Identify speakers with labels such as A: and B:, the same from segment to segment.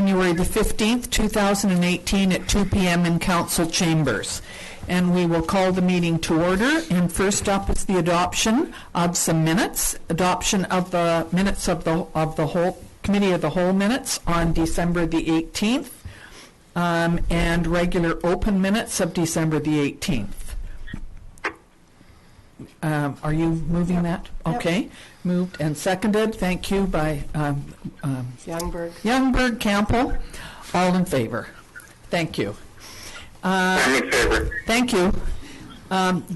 A: January the 15th, 2018 at 2 p.m. in Council Chambers. And we will call the meeting to order. And first up is the adoption of some minutes. Adoption of the minutes of the whole Committee of the Whole minutes on December the 18th. And regular open minutes of December the 18th. Are you moving that? Okay. Yep. Moved and seconded. Thank you by Youngberg, Campbell. All in favor. Thank you.
B: I'm in favor.
A: Thank you.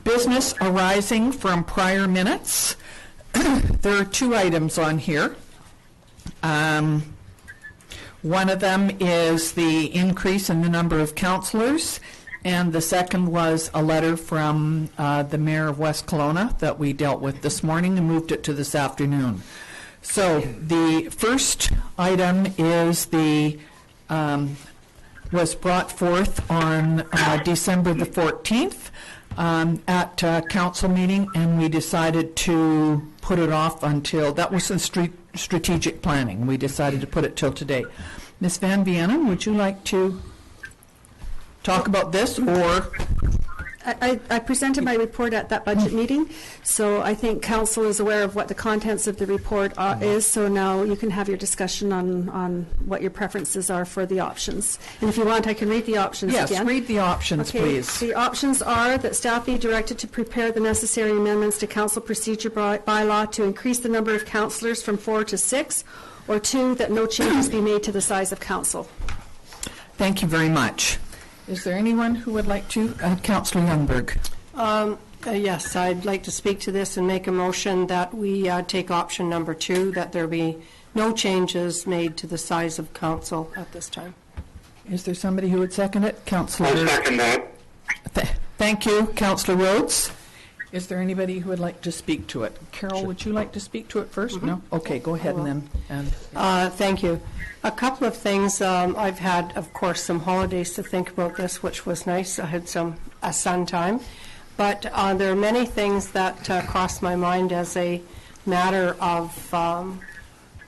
A: Business arising from prior minutes. There are two items on here. One of them is the increase in the number of councillors, and the second was a letter from the Mayor of West Kelowna that we dealt with this morning and moved it to this afternoon. So the first item is was brought forth on December the 14th at council meeting, and we decided to put it off until, that was in strategic planning. We decided to put it till today. Ms. Van Vienna, would you like to talk about this, or?
C: I presented my report at that budget meeting, so I think council is aware of what the contents of the report is, so now you can have your discussion on what your preferences are for the options. And if you want, I can read the options again.
A: Yes, read the options, please.
C: The options are that staff be directed to prepare the necessary amendments to council procedure bylaw to increase the number of councillors from 4 to 6, or 2, that no changes be made to the size of council.
A: Thank you very much. Is there anyone who would like to? Councillor Youngberg.
D: Yes, I'd like to speak to this and make a motion that we take option number 2, that there be no changes made to the size of council at this time.
A: Is there somebody who would second it? Councillor.
B: I'll second that.
A: Thank you. Councillor Rhodes. Is there anybody who would like to speak to it? Carol, sure. Would you like to speak to it first? Mm-hmm. No? Okay, go ahead and then.
D: Thank you. A couple of things. I've had, of course, some holidays to think about this, which was nice. I had a sun time. But there are many things that crossed my mind as a matter of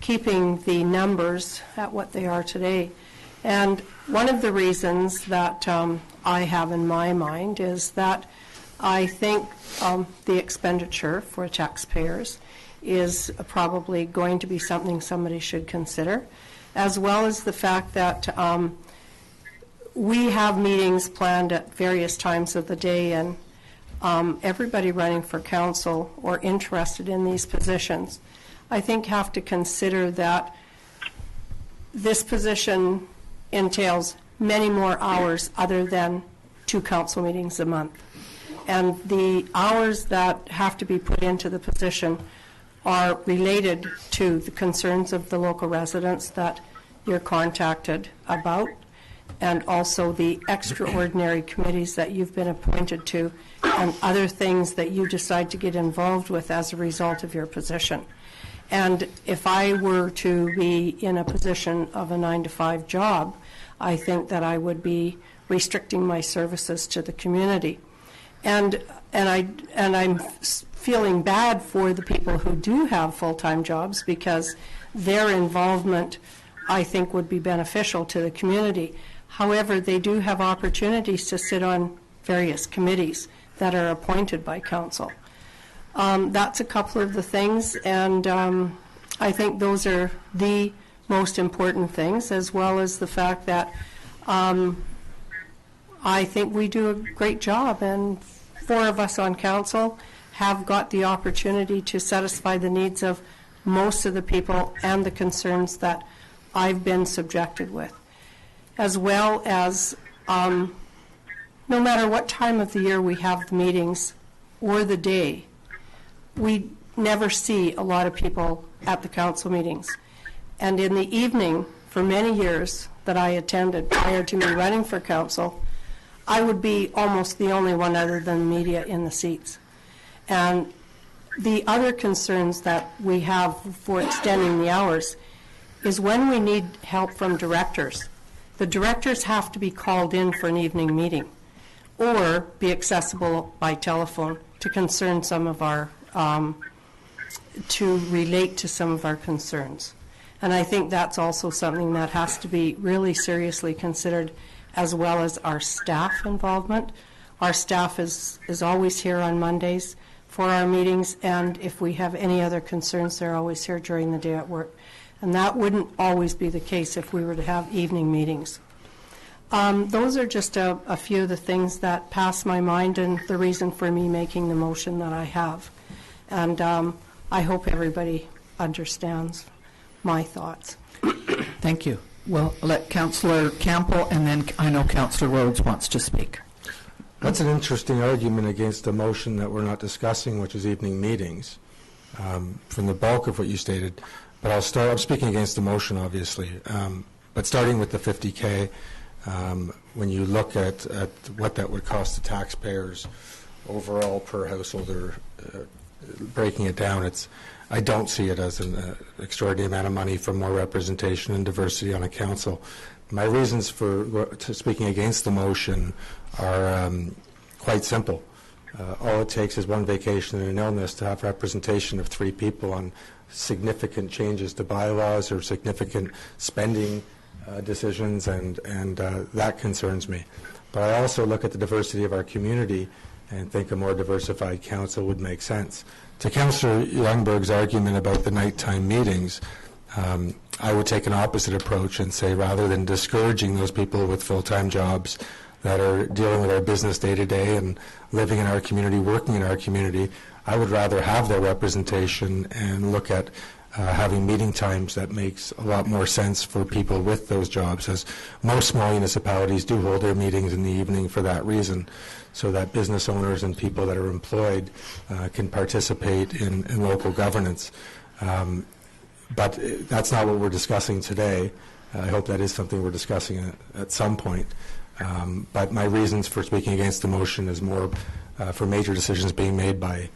D: keeping the numbers at what they are today. And one of the reasons that I have in my mind is that I think the expenditure for taxpayers is probably going to be something somebody should consider, as well as the fact that we have meetings planned at various times of the day, and everybody running for council or interested in these positions, I think, have to consider that this position entails many more hours other than 2 council meetings a month. And the hours that have to be put into the position are related to the concerns of the local residents that you're contacted about, and also the extraordinary committees that you've been appointed to, and other things that you decide to get involved with as a result of your position. And if I were to be in a position of a 9-to-5 job, I think that I would be restricting my services to the community. And I'm feeling bad for the people who do have full-time jobs, because their involvement, I think, would be beneficial to the community. However, they do have opportunities to sit on various committees that are appointed by council. That's a couple of the things, and I think those are the most important things, as well as the fact that I think we do a great job, and 4 of us on council have got the opportunity to satisfy the needs of most of the people and the concerns that I've been subjected with, as well as no matter what time of the year we have the meetings or the day, we never see a lot of people at the council meetings. And in the evening, for many years that I attended prior to me running for council, I would be almost the only one other than the media in the seats. And the other concerns that we have for extending the hours is when we need help from directors. The directors have to be called in for an evening meeting or be accessible by telephone to concern some of our, to relate to some of our concerns. And I think that's also something that has to be really seriously considered, as well as our staff involvement. Our staff is always here on Mondays for our meetings, and if we have any other concerns, they're always here during the day at work. And that wouldn't always be the case if we were to have evening meetings. Those are just a few of the things that pass my mind and the reason for me making the motion that I have. And I hope everybody understands my thoughts.
A: Thank you. Well, let Councillor Campbell, and then I know Councillor Rhodes wants to speak.
E: That's an interesting argument against a motion that we're not discussing, which is evening meetings, from the bulk of what you stated. But I'm speaking against the motion, obviously. But starting with the 50K, when you look at what that would cost the taxpayers overall per household, or breaking it down, I don't see it as an extraordinary amount of money for more representation and diversity on a council. My reasons for speaking against the motion are quite simple. All it takes is one vacation and an illness to have representation of 3 people on significant changes to bylaws or significant spending decisions, and that concerns me. But I also look at the diversity of our community and think a more diversified council would make sense. To Councillor Youngberg's argument about the nighttime meetings, I would take an opposite approach and say, rather than discouraging those people with full-time jobs that are dealing with our business day to day and living in our community, working in our community, I would rather have their representation and look at having meeting times that makes a lot more sense for people with those jobs, as most small municipalities do hold their meetings in the evening for that reason, so that business owners and people that are employed can participate in local governance. But that's not what we're discussing today. I hope that is something we're discussing at some point. But my reasons for speaking against the motion is more for major decisions being made by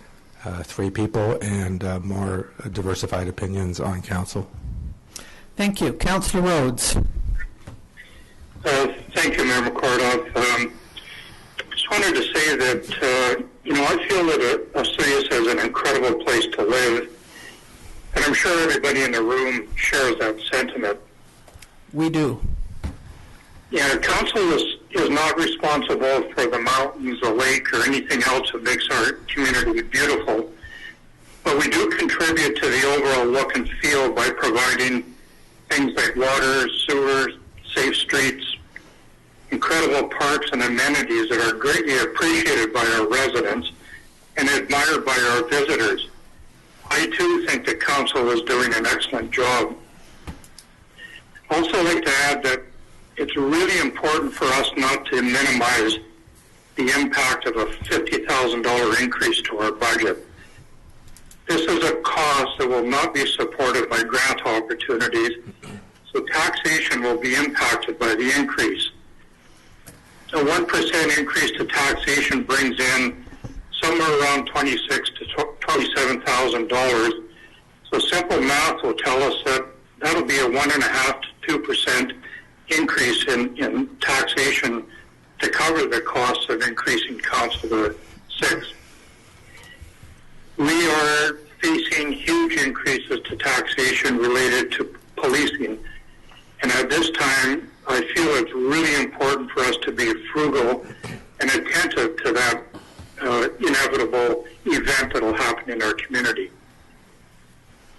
E: 3 people and more diversified opinions on council.
A: Thank you. Councillor Rhodes.
B: Thank you, Mayor McCordov. Just wanted to say that, I feel that Osillas is an incredible place to live, and I'm sure everybody in the room shares that sentiment.
A: We do.
B: Yeah, council is not responsible for the mountains, the lake, or anything else that makes our community beautiful. But we do contribute to the overall look and feel by providing things like water, sewers, safe streets, incredible parks and amenities that are greatly appreciated by our residents and admired by our visitors. I too think the council is doing an excellent job. I'd also like to add that it's really important for us not to minimize the impact of a $50,000 increase to our budget. This is a cost that will not be supported by grant opportunities, so taxation will be impacted by the increase. A 1% increase to taxation brings in somewhere around $26,000 to $27,000. So simple math will tell us that that'll be a 1.5% to 2% increase in taxation to cover the costs of increasing council to 6. We are facing huge increases to taxation related to policing, and at this time I feel it's really important for us to be frugal and attentive to that inevitable event that will happen in our community.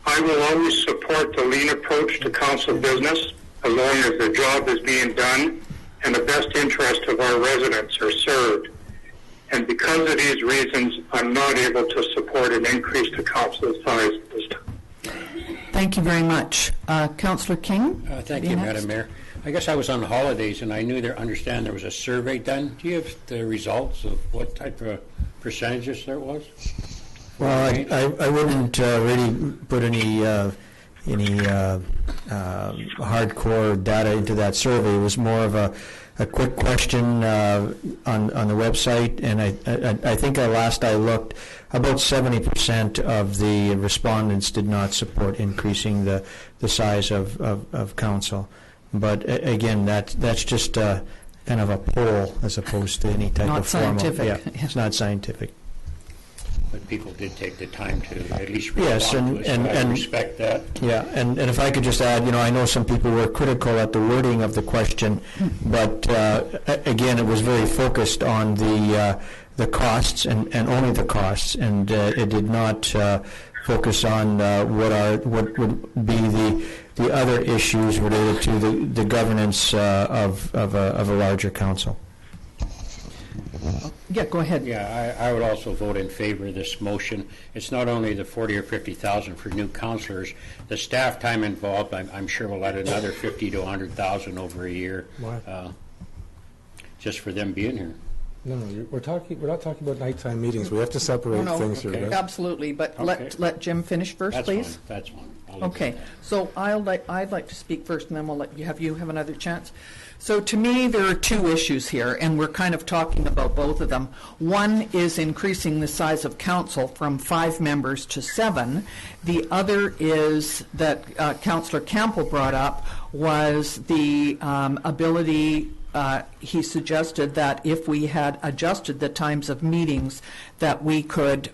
B: I will always support the lean approach to council business as long as the job is being done and the best interest of our residents are served. And because of these reasons, I'm not able to support an increase to council size this time.
A: Thank you very much. Councillor King?
F: Thank you, Madam Mayor. I guess I was on holidays and I knew understand there was a survey done. Do you have the results of what type of percentages there was?
G: Well, I wouldn't really put any hardcore data into that survey. It was more of a quick question on the website, and I think last I looked, about 70% of the respondents did not support increasing the size of council. But again, that's just kind of a poll as opposed to any type
A: Not
G: of formal.
A: scientific.
G: Yeah, it's not scientific.
F: but people did take the time to at least respond
G: Yes,
F: to it, so I respect that.
G: Yeah, and if I could just add, I know some people were critical at the wording of the question, but again, it was very focused on the costs and only the costs, and it did not focus on what would be the other issues related to the governance of a larger council.
A: Yeah, go ahead.
F: Yeah, I would also vote in favor of this motion. It's not only the 40 or 50,000 for new councillors, the staff time involved, I'm sure will add another 50 to 100,000 over a year. Just for them being here.
E: No, we're not talking about nighttime meetings. We have to separate things here. Right?
A: Absolutely, but let Jim finish first,
F: That's
A: please.
F: fine. That's fine.
A: Okay, so I'd like to speak first, and then we'll let you have another chance. So to me, there are two issues here, and we're kind of talking about both of them. One is increasing the size of council from 5 members to 7. The other is that Councillor Campbell brought up was the ability. He suggested that if we had adjusted the times of meetings, that we could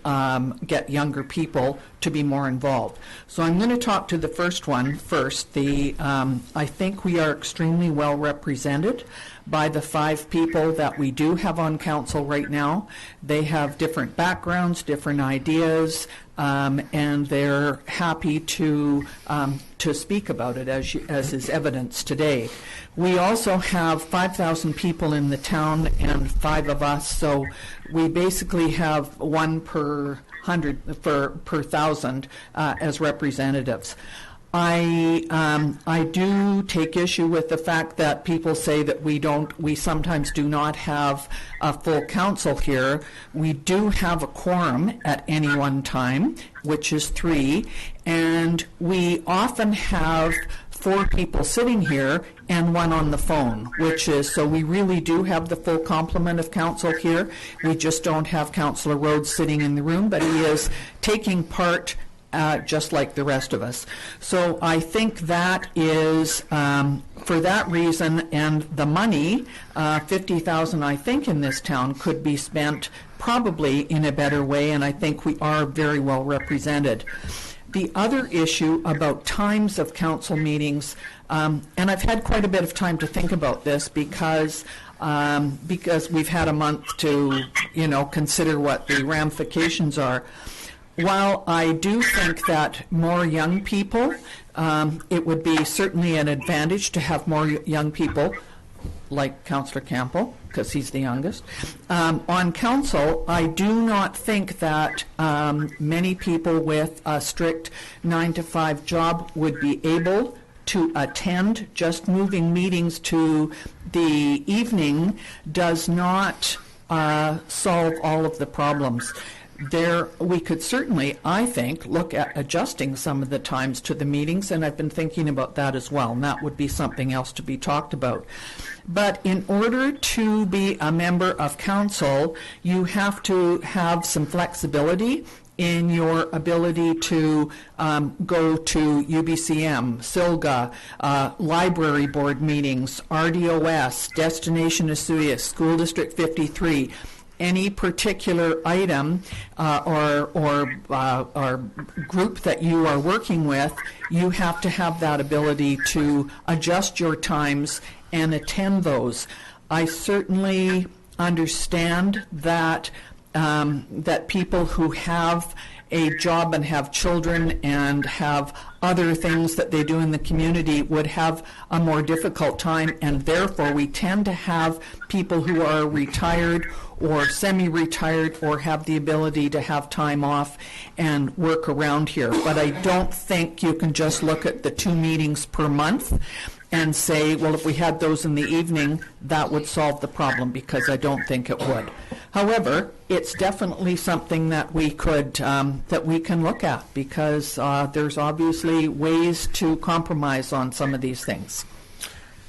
A: get younger people to be more involved. So I'm going to talk to the first one first. I think we are extremely well represented by the 5 people that we do have on council right now. They have different backgrounds, different ideas, and they're happy to speak about it, as is evidenced today. We also have 5,000 people in the town and 5 of us, so we basically have 1 per 100 per 1,000 as representatives. I do take issue with the fact that people say that we sometimes do not have a full council here. We do have a quorum at any one time, which is 3, and we often have 4 people sitting here and 1 on the phone, so we really do have the full complement of council here. We just don't have Councillor Rhodes sitting in the room, but he is taking part just like the rest of us. So I think that is, for that reason, and the money, 50,000 I think in this town could be spent probably in a better way, and I think we are very well represented. The other issue about times of council meetings, and I've had quite a bit of time to think about this because we've had a month to, consider what the ramifications are. While I do think that more young people, it would be certainly an advantage to have more young people, like Councillor Campbell, because he's the youngest, on council. I do not think that many people with a strict 9-to-5 job would be able to attend. Just moving meetings to the evening does not solve all of the problems. We could certainly, I think, look at adjusting some of the times to the meetings, and I've been thinking about that as well, and that would be something else to be talked about. But in order to be a member of council, you have to have some flexibility in your ability to go to UBCM, SILGA, library board meetings, RDOS, Destination Estudios, School District 53, any particular item or group that you are working with, you have to have that ability to adjust your times and attend those. I certainly understand that that people who have a job and have children and have other things that they do in the community would have a more difficult time, and therefore we tend to have people who are retired or semi-retired or have the ability to have time off and work around here. But I don't think you can just look at the 2 meetings per month and say, well, if we had those in the evening, that would solve the problem, because I don't think it would. However, it's definitely something that we could, that we can look at, because there's obviously ways to compromise on some of these things.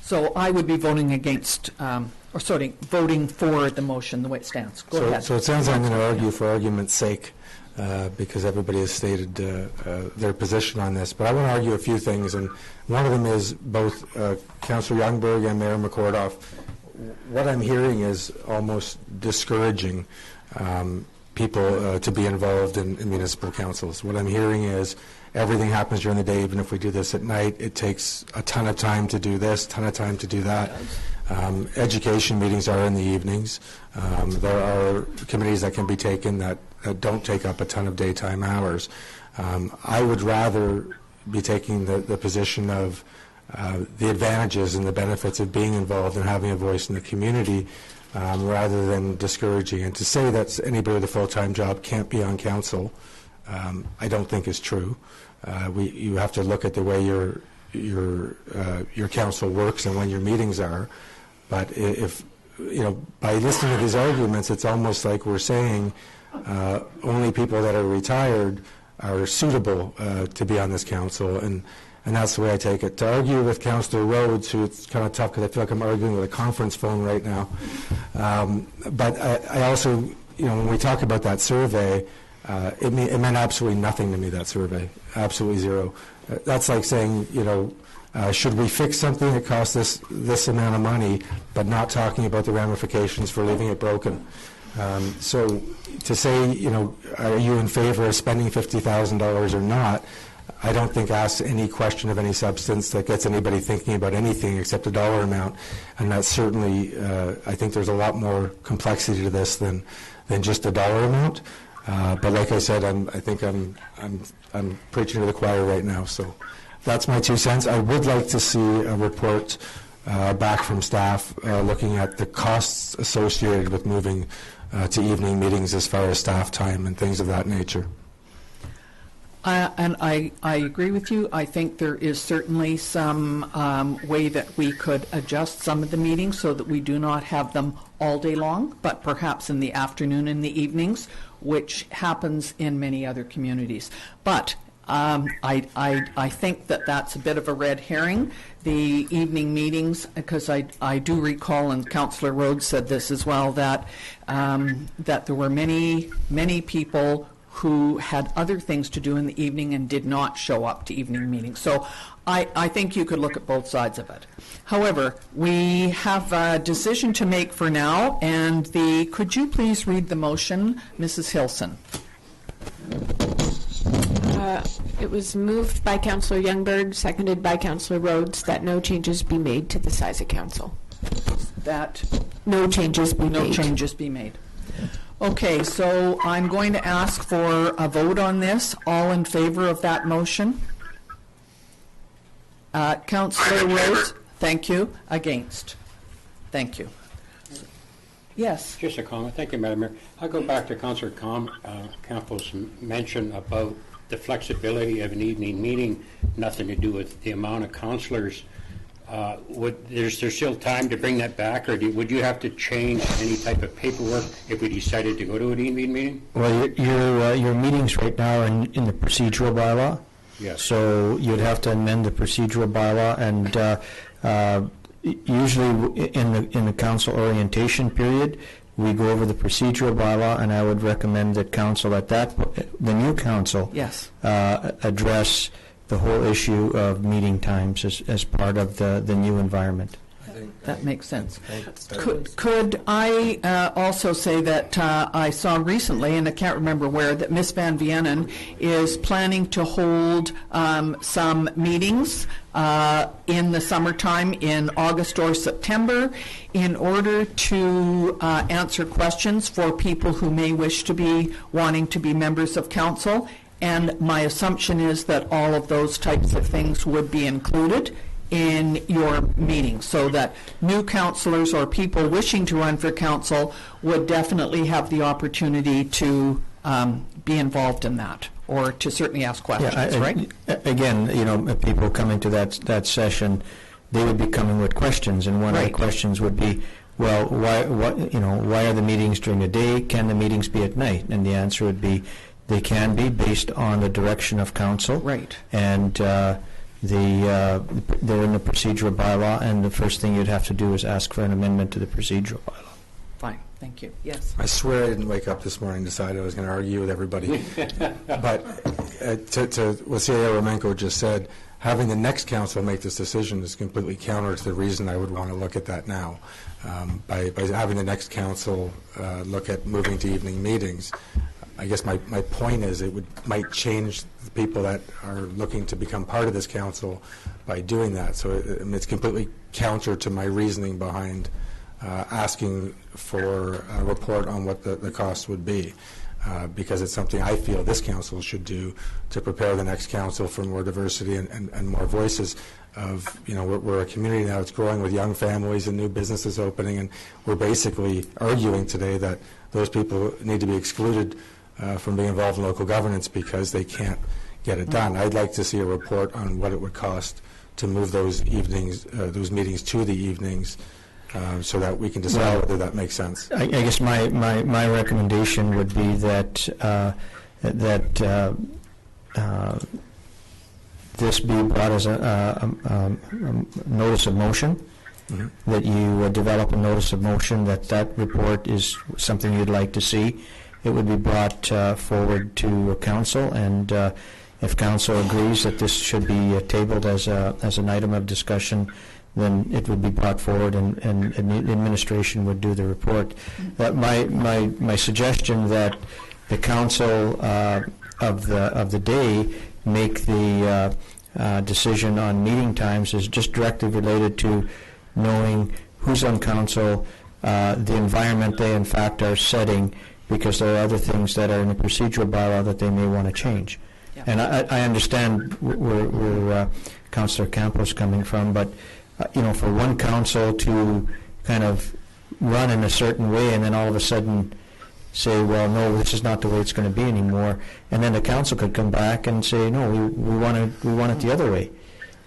A: So I would be voting against, voting for the motion the way it stands. Go ahead.
E: So it sounds like I'm going to argue for argument's sake, because everybody has stated their position on this. But I want to argue a few things, and one of them is both Councillor Youngberg and Mayor McCordoff. What I'm hearing is almost discouraging people to be involved in municipal councils. What I'm hearing is everything happens during the day. Even if we do this at night, it takes a ton of time to do this, a ton of time to do that. Education meetings are in the evenings. There are committees that can be taken that don't take up a ton of daytime hours. I would rather be taking the position of the advantages and the benefits of being involved and having a voice in the community, rather than discouraging. And to say that anybody with a full-time job can't be on council, I don't think is true. You have to look at the way your council works and when your meetings are. But if by listening to these arguments, it's almost like we're saying only people that are retired are suitable to be on this council, and that's the way I take it. To argue with Councillor Rhodes, who it's kind of tough because I feel like I'm arguing with a conference phone right now. But I also, when we talk about that survey, it meant absolutely nothing to me, that survey, absolutely zero. That's like saying, should we fix something that costs this amount of money, but not talking about the ramifications for leaving it broken? So to say, are you in favor of spending $50,000 or not, I don't think asks any question of any substance that gets anybody thinking about anything except a dollar amount. And that's certainly, I think there's a lot more complexity to this than just a dollar amount. But like I said, I think I'm preaching to the choir right now. So that's my 2 cents. I would like to see a report back from staff looking at the costs associated with moving to evening meetings as far as staff time and things of that nature.
A: And I agree with you. I think there is certainly some way that we could adjust some of the meetings so that we do not have them all day long, but perhaps in the afternoon and the evenings, which happens in many other communities. But I think that that's a bit of a red herring, the evening meetings, because I do recall, and Councillor Rhodes said this as well, that there were many people who had other things to do in the evening and did not show up to evening meetings. So I think you could look at both sides of it. However, we have a decision to make for now, and could you please read the motion, Mrs. Hilson?
H: It was moved by Councillor Youngberg, seconded by Councillor Rhodes, that no changes be made to the size of council.
A: That
H: no changes be made.
A: No changes be made. Okay, so I'm going to ask for a vote on this. All in favor of that motion? Councillor Rhodes? Thank you. Against? Thank you. Yes.
F: Just a comment. Thank you, Madam Mayor. I'll go back to Councillor Campbell's mention about the flexibility of an evening meeting, nothing to do with the amount of councillors. Is there still time to bring that back, or would you have to change any type of paperwork if we decided to go to an evening meeting?
G: Well, your meetings right now are in the procedural bylaw.
F: Yes.
G: So you'd have to amend the procedural bylaw, and usually in the council orientation period, we go over the procedural bylaw, and I would recommend that council the new council,
A: yes,
G: address the whole issue of meeting times as part of the new environment.
A: That makes sense. Could I also say that I saw recently, and I can't remember where, that Ms. Van Vienen is planning to hold some meetings in the summertime in August or September in order to answer questions for people who may wish to be wanting to be members of council. And my assumption is that all of those types of things would be included in your meeting, so that new councillors or people wishing to run for council would definitely have the opportunity to be involved in that, or to certainly ask questions, right?
G: Again, people coming to that session, they would be coming with questions, and one of the questions would be, well, why are the meetings during the day? Can the meetings be at night? And the answer would be, they can be, based on the direction of council.
A: Right.
G: And they're in the procedural bylaw, and the first thing you'd have to do is ask for an amendment to the procedural bylaw.
A: Fine, thank you. Yes.
E: I swear I didn't wake up this morning and decide I was going to argue with everybody. But to what C.A. Romanko just said, having the next council make this decision is completely counter to the reason I would want to look at that now. By having the next council look at moving to evening meetings, I guess my point is it might change the people that are looking to become part of this council by doing that. So it's completely counter to my reasoning behind asking for a report on what the cost would be. Because it's something I feel this council should do to prepare the next council for more diversity and more voices of, we're a community now that's growing with young families and new businesses opening, and we're basically arguing today that those people need to be excluded from being involved in local governance because they can't get it done. I'd like to see a report on what it would cost to move those meetings to the evenings, so that we can decide whether that makes sense.
G: I guess my recommendation would be that this be brought as a notice of motion, that you develop a notice of motion, that report is something you'd like to see. It would be brought forward to council, and if council agrees that this should be tabled as an item of discussion, then it would be brought forward, and the administration would do the report. My suggestion that the council of the day make the decision on meeting times is just directly related to knowing who's on council, the environment they in fact are setting, because there are other things that are in the procedural bylaw that they may want to change. Yeah. And I understand where Councillor Campos coming from, but for one council to kind of run in a certain way and then all of a sudden say, well, no, this is not the way it's going to be anymore, and then the council could come back and say, no, we want it the other way.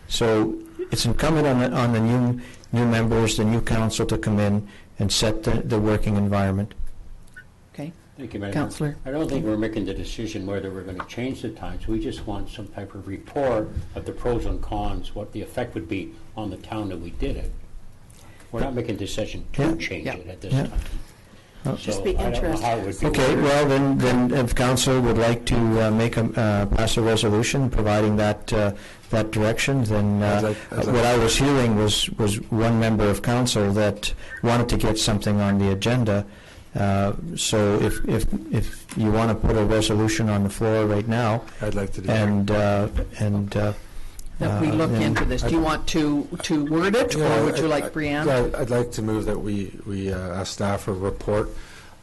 G: So it's incumbent on the new members, the new council, to come in and set the working environment.
A: Okay.
F: Thank you, Madam.
A: Councillor.
F: I don't think we're making the decision whether we're going to change the times. We just want some type of report of the pros and cons, what the effect would be on the town that we did it. We're not making a decision to change it at this time.
C: Oh. Just be
F: I don't know how it would be.
G: Okay, well, then if council would like to pass a resolution providing that direction, then what I was hearing was one member of council that wanted to get something on the agenda. So if you want to put a resolution on the floor right now,
E: I'd like to do
A: that we look into this. Do you want to word it, or would you like Brianne?
E: I'd like to move that we ask staff a report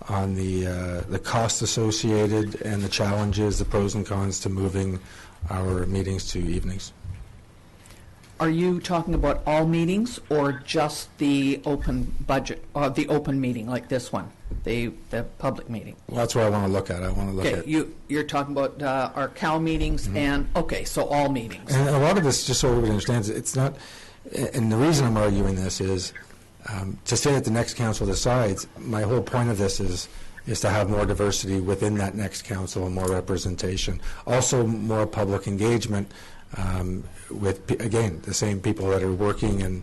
E: on the costs associated and the challenges, the pros and cons to moving our meetings to evenings.
A: Are you talking about all meetings or just the open budget, or the open meeting like this one, the public meeting?
E: Well, that's what I want to look at. I want to look at.
A: You're talking about our CAL meetings, and so all meetings.
E: And a lot of this, just so everybody understands, it's not. And the reason I'm arguing this is to say that the next council decides. My whole point of this is to have more diversity within that next council and more representation. Also, more public engagement. With, again, the same people that are working and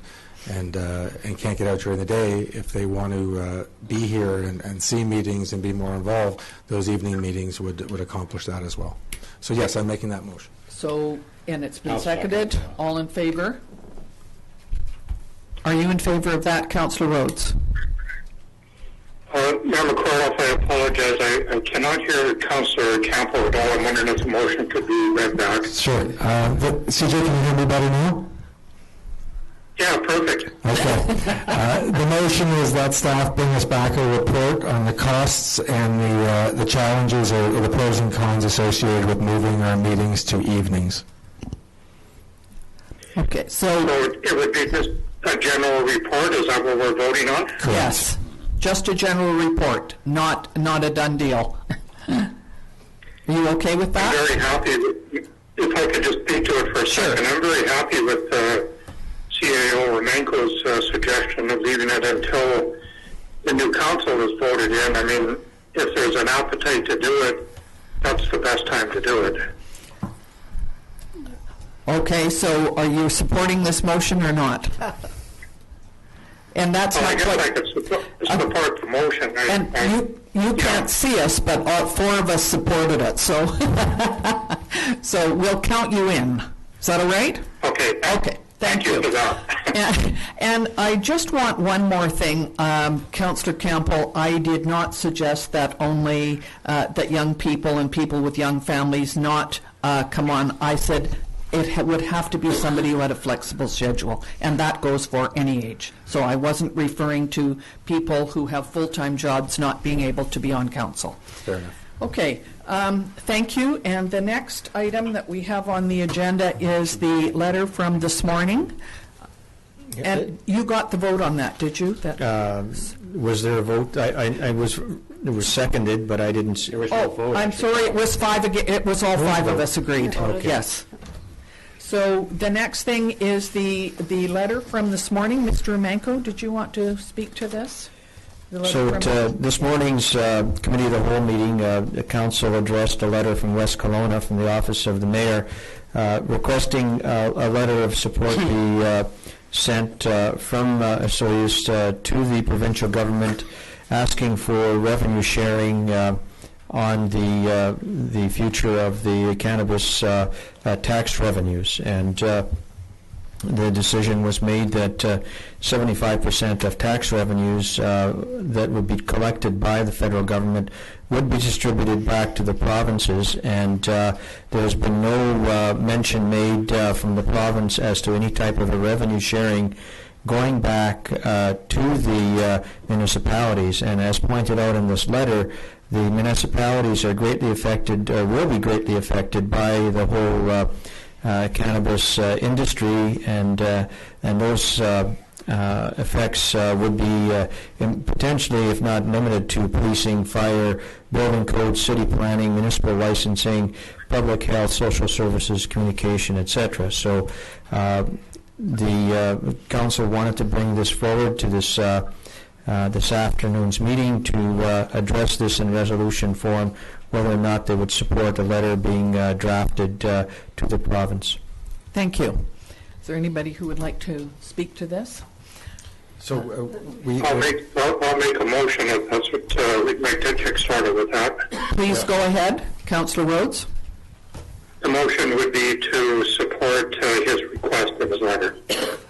E: can't get out during the day. If they want to be here and see meetings and be more involved, those evening meetings would accomplish that as well. So yes, I'm making that motion.
A: So, and it's been seconded. All in favor? Are you in favor of that, Councillor Rhodes?
B: Member Coroff, I apologize. I cannot hear Councillor Campo at all. I'm wondering if the motion could be read back.
E: Sure. CJ, can you hear me better now?
B: Yeah, perfect.
E: Okay. The motion is that staff bring us back a report on the costs and the challenges or the pros and cons associated with moving our meetings to evenings.
A: Okay, so
B: it would be just a general report. Is that what we're voting on?
E: Correct.
A: Yes. Just a general report, not a done deal. Are you okay with that?
B: I'm very happy. If I could just speak to it for a second. I'm very happy with CAO Romanko's suggestion of leaving it until the new council is voted in. I mean, if there's an appetite to do it, that's the best time to do it.
A: Okay, so are you supporting this motion or not? And that's
B: I
A: not
B: guess
A: what...
B: I could support the motion.
A: You can't see us, but all four of us supported it, so so we'll count you in. Is that all right?
B: Okay.
A: Okay, thank you.
B: For that.
A: And I just want one more thing, Councillor Campbell. I did not suggest that only that young people and people with young families not come on. I said it would have to be somebody who had a flexible schedule, and that goes for any age. So I wasn't referring to people who have full-time jobs not being able to be on council.
E: Fair enough.
A: Okay, thank you. And the next item that we have on the agenda is the letter from this morning. And you got the vote on that, did you?
G: Was there a vote? It was seconded, but I didn't.
F: There was no vote.
A: I'm sorry, it was five again. It was all five of us agreed.
G: Okay.
A: Yes. So the next thing is the letter from this morning. Mr. Manco, did you want to speak to this?
G: So at this morning's Committee of the Whole meeting, the Council addressed a letter from West Kelowna from the Office of the Mayor requesting a letter of support be sent from Soyuz to the provincial government asking for revenue sharing on the future of the cannabis tax revenues. And the decision was made that 75% of tax revenues that would be collected by the federal government would be distributed back to the provinces, and there's been no mention made from the province as to any type of a revenue sharing going back to the municipalities. And as pointed out in this letter, the municipalities are greatly affected, or will be greatly affected by the whole cannabis industry, and those effects would be potentially, if not limited to, policing, fire, building code, city planning, municipal licensing, public health, social services, communication, etc. So the council wanted to bring this forward to this afternoon's meeting to address this in resolution form, whether or not they would support a letter being drafted to the province.
A: Thank you. Is there anybody who would like to speak to this?
E: So
B: I'll make a motion if that's what we'd like to kick started with that.
A: Please go ahead, Councillor Rhodes.
B: The motion would be to support his request of his letter.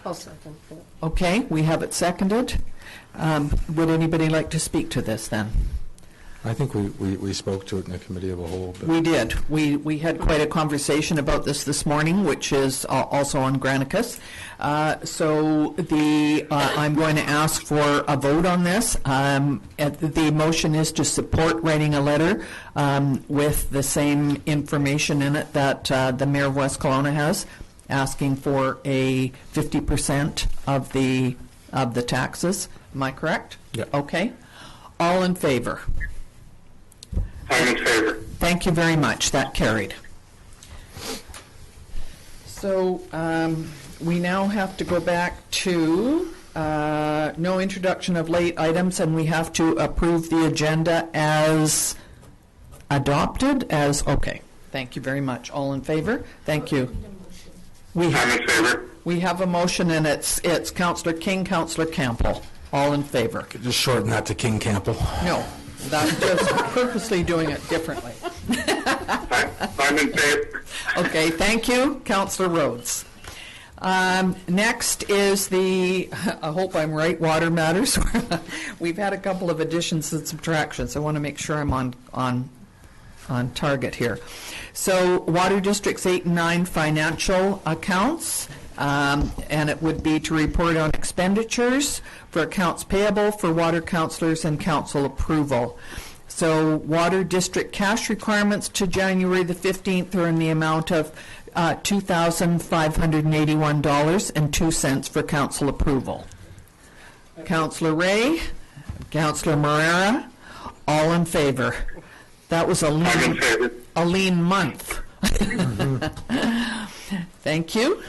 D: I'll second that.
A: Okay, we have it seconded. Would anybody like to speak to this then?
E: I think we spoke to it in the Committee of a Whole. But
A: We did. We had quite a conversation about this morning, which is also on Granicus. So I'm going to ask for a vote on this. The motion is to support writing a letter with the same information in it that the Mayor of West Kelowna has, asking for a 50% of the taxes. Am I correct?
E: Yeah.
A: Okay. All in favor?
B: I'm in favor.
A: Thank you very much. That carried. So we now have to go back to no introduction of late items, and we have to approve the agenda as adopted. Okay. Thank you very much. All in favor? Thank you.
B: I'm in favor.
A: We have a motion, and it's Councillor King, Councillor Campbell. All in favor?
E: just shorten that to King Campbell.
A: No. I'm just purposely doing it differently.
B: I'm in favor.
A: Okay, thank you, Councillor Rhodes. Next is I hope I'm right, water matters. We've had a couple of additions and subtractions. I want to make sure I'm on target here. So Water Districts 8 and 9 financial accounts, and it would be to report on expenditures for accounts payable for water councillors and council approval. So Water District cash requirements to January the 15th are in the amount of $2,581.02 for council approval. Councillor Ray, Councillor Moreira, all in favor. That was a
B: I'm in favor.
A: lean month. Thank you.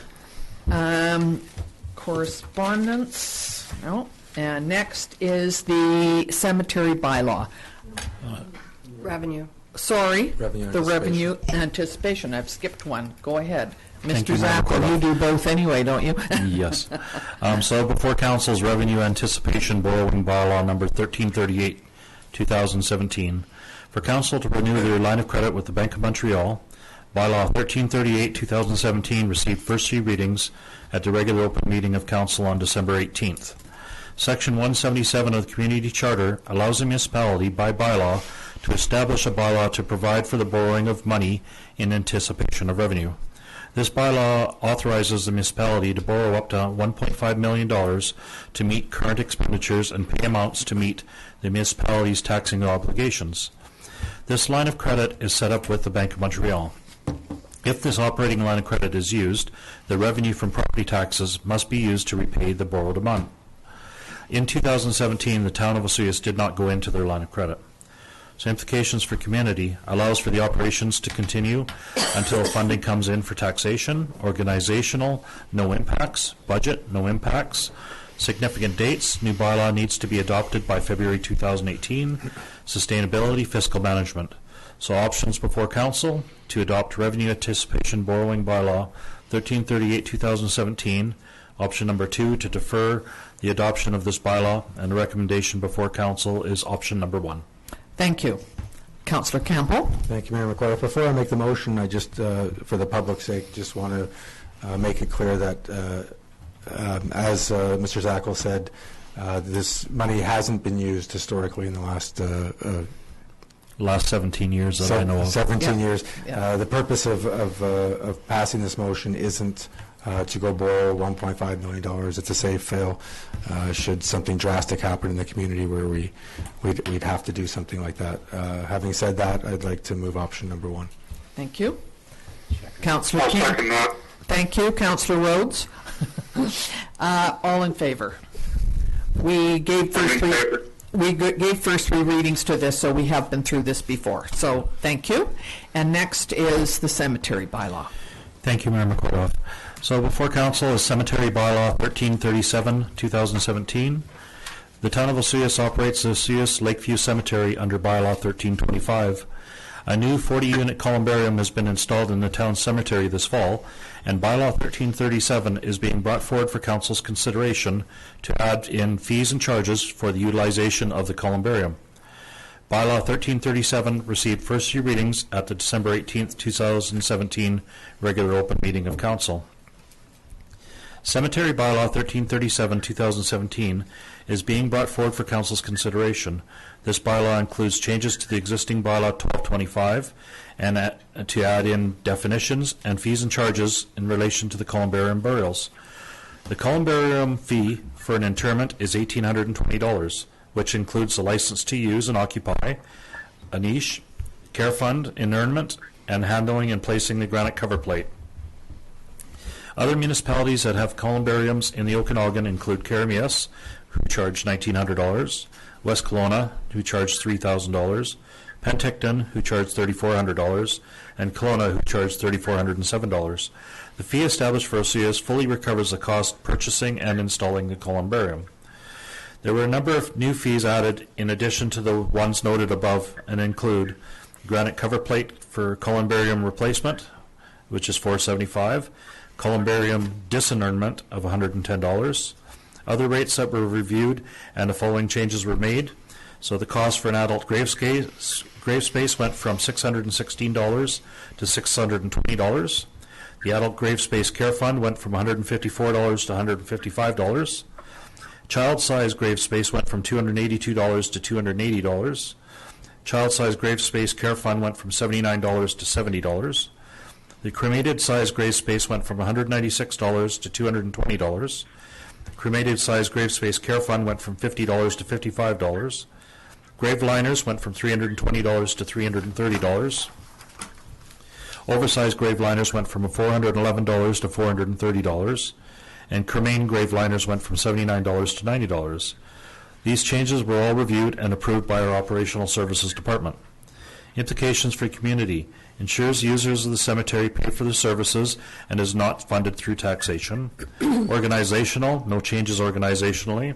A: Correspondence, no. And next is the cemetery bylaw.
D: Revenue.
A: Sorry,
E: Revenue
A: the
E: anticipation.
A: revenue anticipation. I've skipped one. Go ahead.
I: Thank
A: Mr.
I: you, Madam
A: Zappa, you do both anyway, don't you?
I: Yes. So before Council's revenue anticipation borrowing bylaw number 1338, 2017, for Council to renew their line of credit with the Bank of Montreal, Bylaw 1338, 2017 received first 3 readings at the regular open meeting of council on December 18th. Section 177 of the Community Charter allows the municipality by bylaw to establish a bylaw to provide for the borrowing of money in anticipation of revenue. This bylaw authorizes the municipality to borrow up to $1.5 million to meet current expenditures and pay amounts to meet the municipality's taxing obligations. This line of credit is set up with the Bank of Montreal. If this operating line of credit is used, the revenue from property taxes must be used to repay the borrowed amount. In 2017, the town of Osoyoos did not go into their line of credit. So implications for community allows for the operations to continue until funding comes in for taxation, organizational, no impacts, budget, no impacts, significant dates, new bylaw needs to be adopted by February 2018, sustainability, fiscal management. So options before council to adopt revenue anticipation borrowing bylaw 1338 2017. Option number 2 to defer the adoption of this bylaw, and the recommendation before council is option number 1.
A: Thank you. Councillor Campbell?
E: Thank you, Mayor McClure. Before I make the motion, I just, for the public's sake, just want to make it clear that, as Mr. Zackel said, this money hasn't been used historically in the
I: last 17 years that I know of.
E: 17 years.
A: Yeah.
E: The purpose of passing this motion isn't to go borrow $1.5 million. It's a safe fail should something drastic happen in the community where we'd have to do something like that. Having said that, I'd like to move option number 1.
A: Thank you. Councillor
B: I'll
A: King?
B: second that.
A: Thank you. Councillor Rhodes? All in favor? We gave first
B: I'm in favor.
A: gave first 3 readings to this, so we have been through this before. So thank you. And next is the cemetery bylaw.
I: Thank you, Mayor McCordoff. So before council is Cemetery Bylaw 1337, 2017. The town of Osoyoos operates the Osoyoos Lakeview Cemetery under Bylaw 1325. A new 40-unit columbarium has been installed in the town cemetery this fall, and Bylaw 1337 is being brought forward for council's consideration to add in fees and charges for the utilization of the columbarium. Bylaw 1337 received first 3 readings at the December 18th, 2017 regular open meeting of council. Cemetery Bylaw 1337, 2017 is being brought forward for council's consideration. This bylaw includes changes to the existing Bylaw 1225 and to add in definitions and fees and charges in relation to the columbarium burials. The columbarium fee for an interment is $1,820, which includes the license to use and occupy, a niche, care fund, interment, and handling and placing the granite cover plate. Other municipalities that have columbariums in the Okanagan include Keramias, who charge $1,900, West Kelowna, who charge $3,000, Penticton, who charge $3,400, and Kelowna, who charge $3,407. The fee established for Osoyoos fully recovers the cost purchasing and installing the columbarium. There were a number of new fees added in addition to the ones noted above, and include granite cover plate for columbarium replacement, which is $475, columbarium disinterment of $110. Other rates that were reviewed and the following changes were made. So the cost for an adult grave space went from $616 to $620. The adult grave space care fund went from $154 to $155. Child-size grave space went from $282 to $280. Child-size grave space care fund went from $79 to $70. The cremated size grave space went from $196 to $220. Cremated size grave space care fund went from $50 to $55. Grave liners went from $320 to $330. Oversized grave liners went from $411 to $430. And cremain grave liners went from $79 to $90. These changes were all reviewed and approved by our Operational Services Department. Implications for community: ensures users of the cemetery pay for the services and is not funded through taxation. Organizational: no changes organizationally.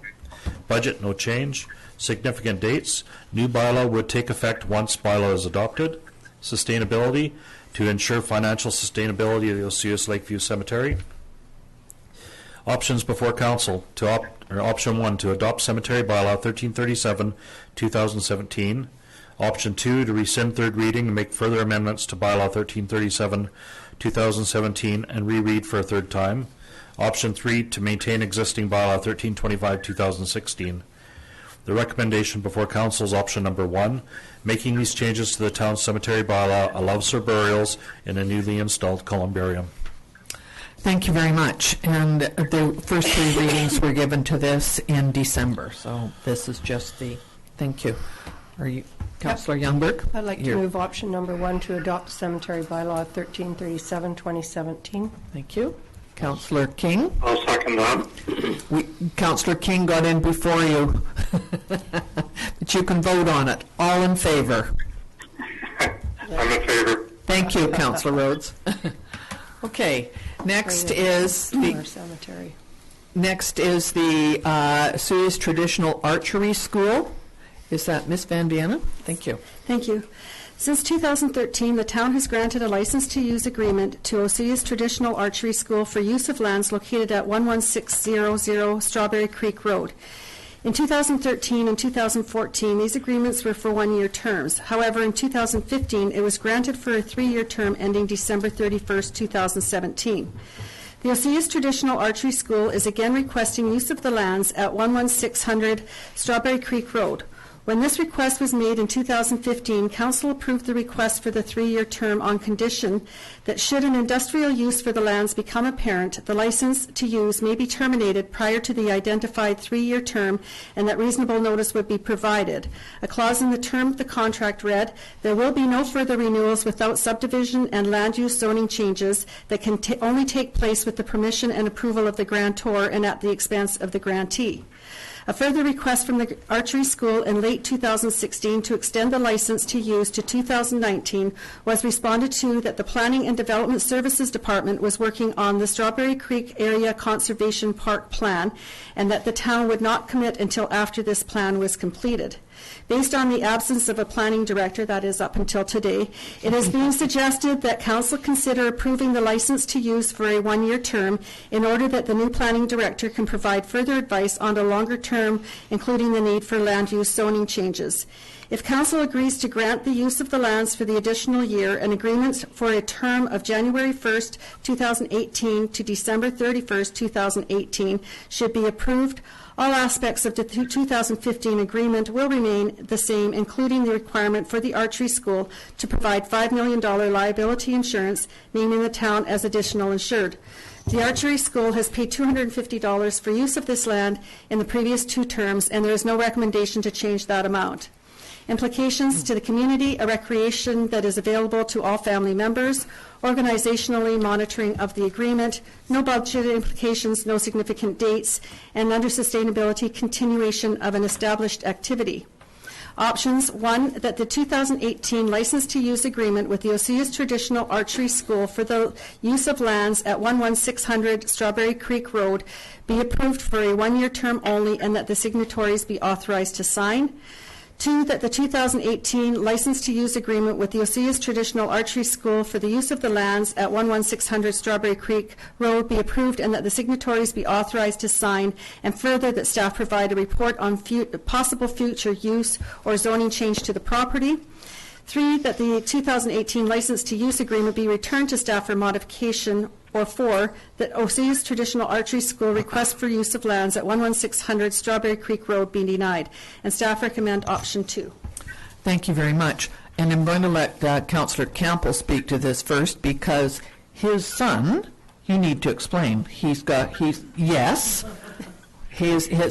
I: Budget: no change. Significant dates: new bylaw would take effect once bylaw is adopted. Sustainability: to ensure financial sustainability of the Osoyoos Lakeview Cemetery. Options before council: option 1, to adopt cemetery bylaw 1337, 2017. Option 2, to rescind third reading and make further amendments to Bylaw 1337, 2017, and reread for a third time. Option 3, to maintain existing Bylaw 1325, 2016. The recommendation before Council is option number 1, making these changes to the town cemetery bylaw allows for burials in a newly installed columbarium.
A: Thank you very much. And the first 3 readings were given to this in December, so this is just the, thank you. Are you, Councillor Youngberg?
D: I'd like to move option number 1 to adopt cemetery bylaw 1337, 2017.
A: Thank you. Councillor King?
B: I'll second that.
A: Councillor King got in before you, but you can vote on it. All in favor?
B: I'm in favor.
A: Thank you, Councillor Rhodes. Okay, next is
D: Our cemetery.
A: the Suez Traditional Archery School. Is that Ms. Van Vienna? Thank you.
C: Thank you. Since 2013, the town has granted a license to use agreement to Osea's Traditional Archery School for use of lands located at 11600 Strawberry Creek Road. In 2013 and 2014, these agreements were for 1-year terms. However, in 2015, it was granted for a 3-year term ending December 31st, 2017. The Osea's Traditional Archery School is again requesting use of the lands at 11600 Strawberry Creek Road. When this request was made in 2015, Council approved the request for the 3-year term on condition that should an industrial use for the lands become apparent, the license to use may be terminated prior to the identified 3-year term and that reasonable notice would be provided. A clause in the term of the contract read, there will be no further renewals without subdivision and land use zoning changes that can only take place with the permission and approval of the grantor and at the expense of the grantee. A further request from the archery school in late 2016 to extend the license to use to 2019 was responded to that the Planning and Development Services Department was working on the Strawberry Creek Area Conservation Park Plan and that the town would not commit until after this plan was completed. Based on the absence of a planning director, that is up until today, it is being suggested that Council consider approving the license to use for a 1-year term in order that the new planning director can provide further advice on a longer term, including the need for land use zoning changes. If Council agrees to grant the use of the lands for the additional year, an agreement for a term of January 1st, 2018 to December 31st, 2018 should be approved. All aspects of the 2015 agreement will remain the same, including the requirement for the archery school to provide $5 million liability insurance, naming the town as additional insured. The archery school has paid $250 for use of this land in the previous 2 terms, and there is no recommendation to change that amount. Implications to the community, a recreation that is available to all family members, organizationally monitoring of the agreement, no budget implications, no significant dates, and under sustainability, continuation of an established activity. Options: 1, that the 2018 license to use agreement with the Osea's Traditional Archery School for the use of lands at 11600 Strawberry Creek Road be approved for a 1-year term only and that the signatories be authorized to sign. 2, that the 2018 license to use agreement with the Osea's Traditional Archery School for the use of the lands at 11600 Strawberry Creek Road be approved and that the signatories be authorized to sign, and further that staff provide a report on possible future use or zoning change to the property. 3, that the 2018 license to use agreement be returned to staff for modification. Or 4, that Osea's Traditional Archery School request for use of lands at 11600 Strawberry Creek Road be denied. And staff recommend option 2.
A: Thank you very much. And I'm going to let Councillor Campbell speak to this first because his son, you need to explain, his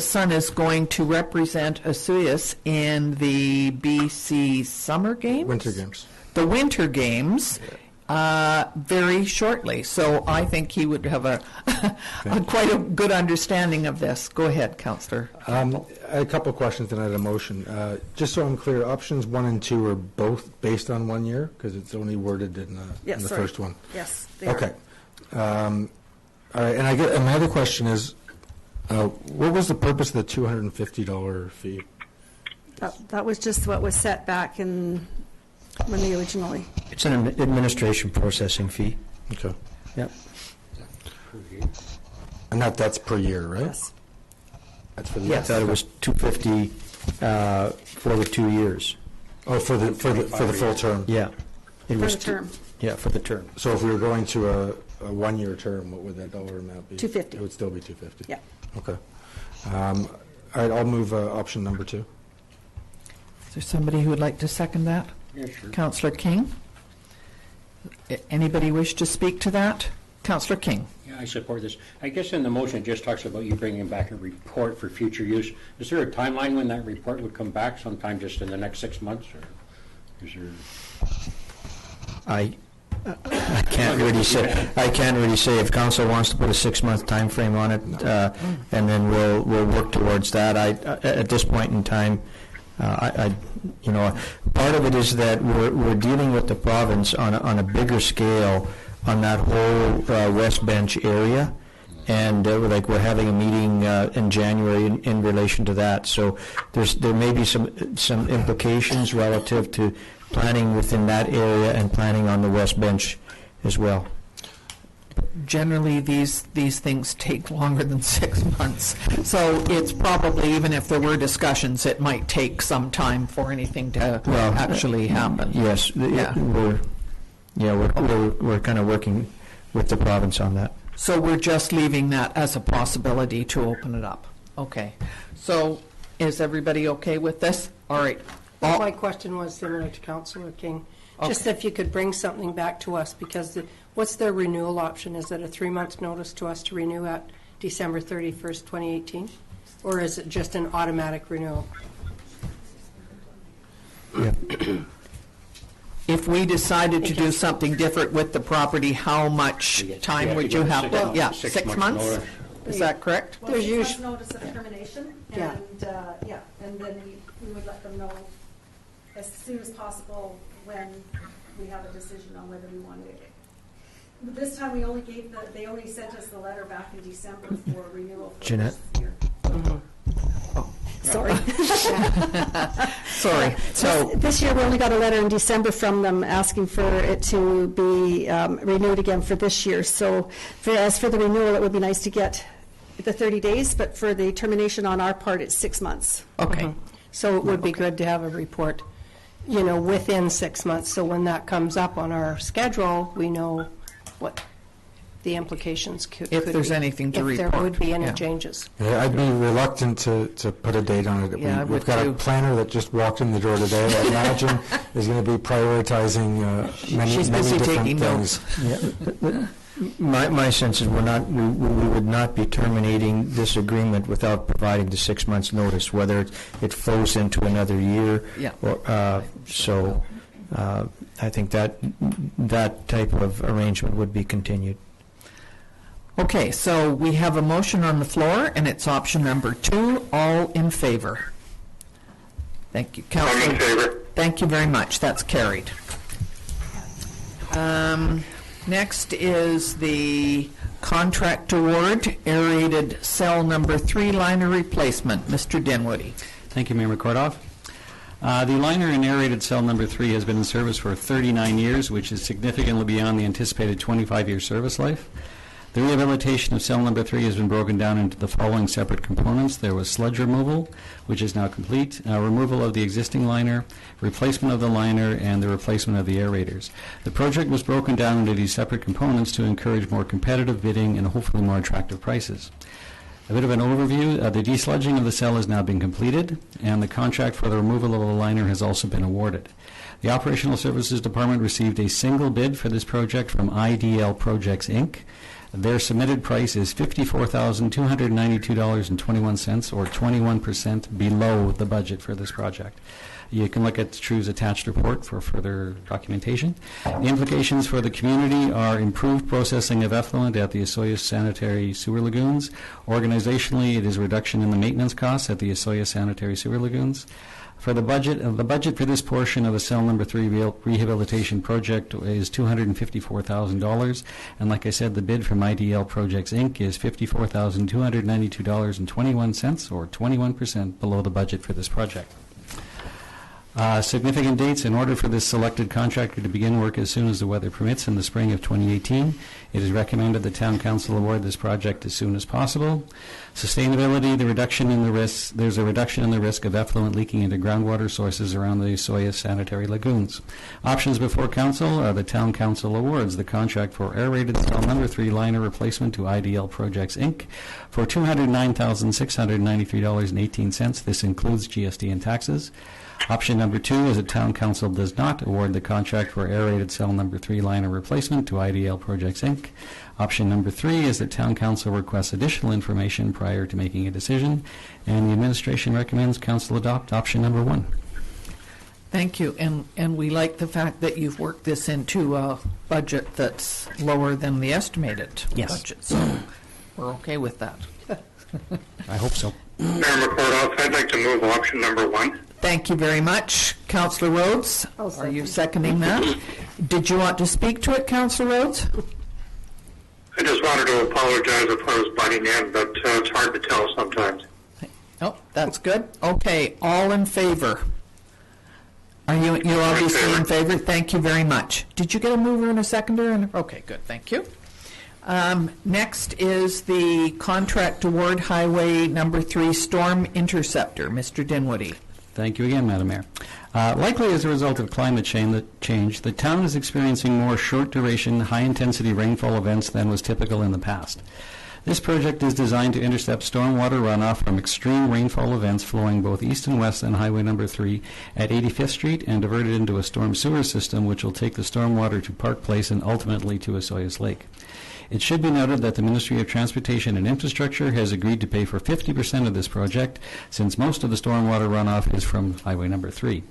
A: son is going to represent Oseas in the BC Summer Games?
E: Winter Games.
A: The Winter Games. Very shortly. So I think he would have quite a good understanding of this. Go ahead, Councillor.
E: I had a couple of questions and I had a motion. Just so I'm clear, options 1 and 2 are both based on 1 year because it's only worded in the first one.
C: Yes.
E: Okay. All right. And my other question is, what was the purpose of the $250 fee?
C: That was just what was set back in when they originally.
G: It's an administration processing fee.
E: Okay.
G: Yep.
E: And that's per year, right?
C: Yes.
E: That's for the
G: I thought it was $250 for the 2 years.
E: Oh, for the full term?
G: Yeah. It
C: For
G: was
C: the term.
G: Yeah, for the term.
E: So if we were going to a one-year term, what would that dollar amount be?
C: $250.
E: It would still be $250?
C: Yeah.
E: Okay. All right, I'll move option number 2.
A: Is there somebody who would like to second that?
F: Yeah, sure.
A: Councillor King? Anybody wish to speak to that? Councillor King?
F: Yeah, I support this. I guess in the motion, it just talks about you bringing back a report for future use. Is there a timeline when that report would come back, sometime just in the next 6 months? Or is there...
G: I can't really say. I can't really say if council wants to put a 6-month time frame on it, and then we'll work towards that. At this point in time, part of it is that we're dealing with the province on a bigger scale on that whole West Bench area, and we're having a meeting in January in relation to that. So there may be some implications relative to planning within that area and planning on the West Bench as well.
A: Generally, these things take longer than 6 months. So it's probably, even if there were discussions, it might take some time for anything to actually happen.
G: Yes, we're kind of working with the province on that.
A: So we're just leaving that as a possibility to open it up. Okay. So is everybody okay with this? All right.
D: My question was similar to Councillor King. Just if you could bring something back to us, because what's their renewal option? Is it a 3-month notice to us to renew at December 31st, 2018? Or is it just an automatic renewal?
G: Yeah.
A: If we decided to do something different with the property, how much time would you have to? Yeah, 6 months?
F: notice.
A: Is that correct?
C: Well,
D: There's
C: 6 months
D: usually-
C: notice of termination,
D: Yeah.
C: and then we would let them know as soon as possible when we have a decision on whether we want it. This time, they only sent us the letter back in December for renewal for
G: Jeanette?
C: this year. Sorry.
A: Sorry. So
C: This year, we only got a letter in December from them asking for it to be renewed again for this year. So as for the renewal, it would be nice to get the 30 days, but for the termination on our part, it's 6 months.
A: okay.
D: So it would be good to have a report, within 6 months. So when that comes up on our schedule, we know what the implications could be.
A: If there's anything to
D: If
A: report.
D: there would be any
A: Yeah.
D: changes.
E: Yeah, I'd be reluctant to put a date on it.
A: Yeah, I
E: We've
A: would
E: got
A: too.
E: a planner that just walked in the door today, I imagine, is going to be prioritizing many
A: She's busy
E: different
A: taking
E: things.
G: Yeah. My sense is we would not be terminating this agreement without providing the 6 months notice, whether it flows into another year.
A: Yeah.
G: So I think that type of arrangement would be continued.
A: Okay, so we have a motion on the floor, and it's option number 2. All in favor? Thank you.
B: I'm in
A: Councillor.
B: favor.
A: Thank you very much. That's carried. Next is the contract award, aerated cell number 3 liner replacement. Mr. Dinwiddie.
J: Thank you, Mayor McCordoff. The liner in aerated cell number 3 has been in service for 39 years, which is significantly beyond the anticipated 25-year service life. The rehabilitation of cell number 3 has been broken down into the following separate components. There was sludge removal, which is now complete, removal of the existing liner, replacement of the liner, and the replacement of the aerators. The project was broken down into these separate components to encourage more competitive bidding and hopefully more attractive prices. A bit of an overview, the desludging of the cell has now been completed, and the contract for the removal of the liner has also been awarded. The Operational Services Department received a single bid for this project from IDL Projects, Inc. Their submitted price is $54,292.21, or 21% below the budget for this project. You can look at TRU's attached report for further documentation. The implications for the community are improved processing of effluent at the Osoyoos sanitary sewer lagoons. Organizationally, it is a reduction in the maintenance costs at the Osoyoos sanitary sewer lagoons. For the budget for this portion of the cell number 3 rehabilitation project is $254,000, and like I said, the bid from IDL Projects Inc. is $54,292.21, or 21% below the budget for this project. Significant dates: in order for this selected contractor to begin work as soon as the weather permits in the spring of 2018, it is recommended the Town Council award this project as soon as possible. Sustainability: there's a reduction in the risk of effluent leaking into groundwater sources around the Soyuz sanitary lagoons. Options before Council are the Town Council awards the contract for Aerated cell number 3 liner replacement to IDL Projects, Inc. for $209,693.18. This includes GST and taxes. Option number 2 is that Town Council does not award the contract for Aerated cell number 3 liner replacement to IDL Projects, Inc. Option number 3 is that Town Council requests additional information prior to making a decision, and the administration recommends Council adopt option number 1.
A: Thank you, and we like the fact that you've worked this into a budget that's lower than the estimated budget, so we're okay with that.
J: I hope so.
B: Mayor McCordoff, I'd like to move option number 1.
A: Thank you very much. Councillor Rhodes, are you seconding that? Did you want to speak to it, Councillor Rhodes?
B: I just wanted to apologize if I was butting in, but it's hard to tell sometimes.
A: Oh, that's good. Okay, all in favor? Are you're obviously in favor? Thank you very much. Did you get a mover and a seconder? Okay, good. Thank you. Next is the contract award highway number 3 storm interceptor. Mr. Dinwiddie.
J: Thank you again, Madam Mayor. Likely as a result of climate change, the town is experiencing more short-duration, high-intensity rainfall events than was typical in the past. This project is designed to intercept stormwater runoff from extreme rainfall events flowing both east and west on Highway Number 3 at 85th Street and divert it into a storm sewer system which will take the stormwater to Park Place and ultimately to Osoyoos Lake. It should be noted that the Ministry of Transportation and Infrastructure has agreed to pay for 50% of this project, since most of the stormwater runoff is from Highway Number 3.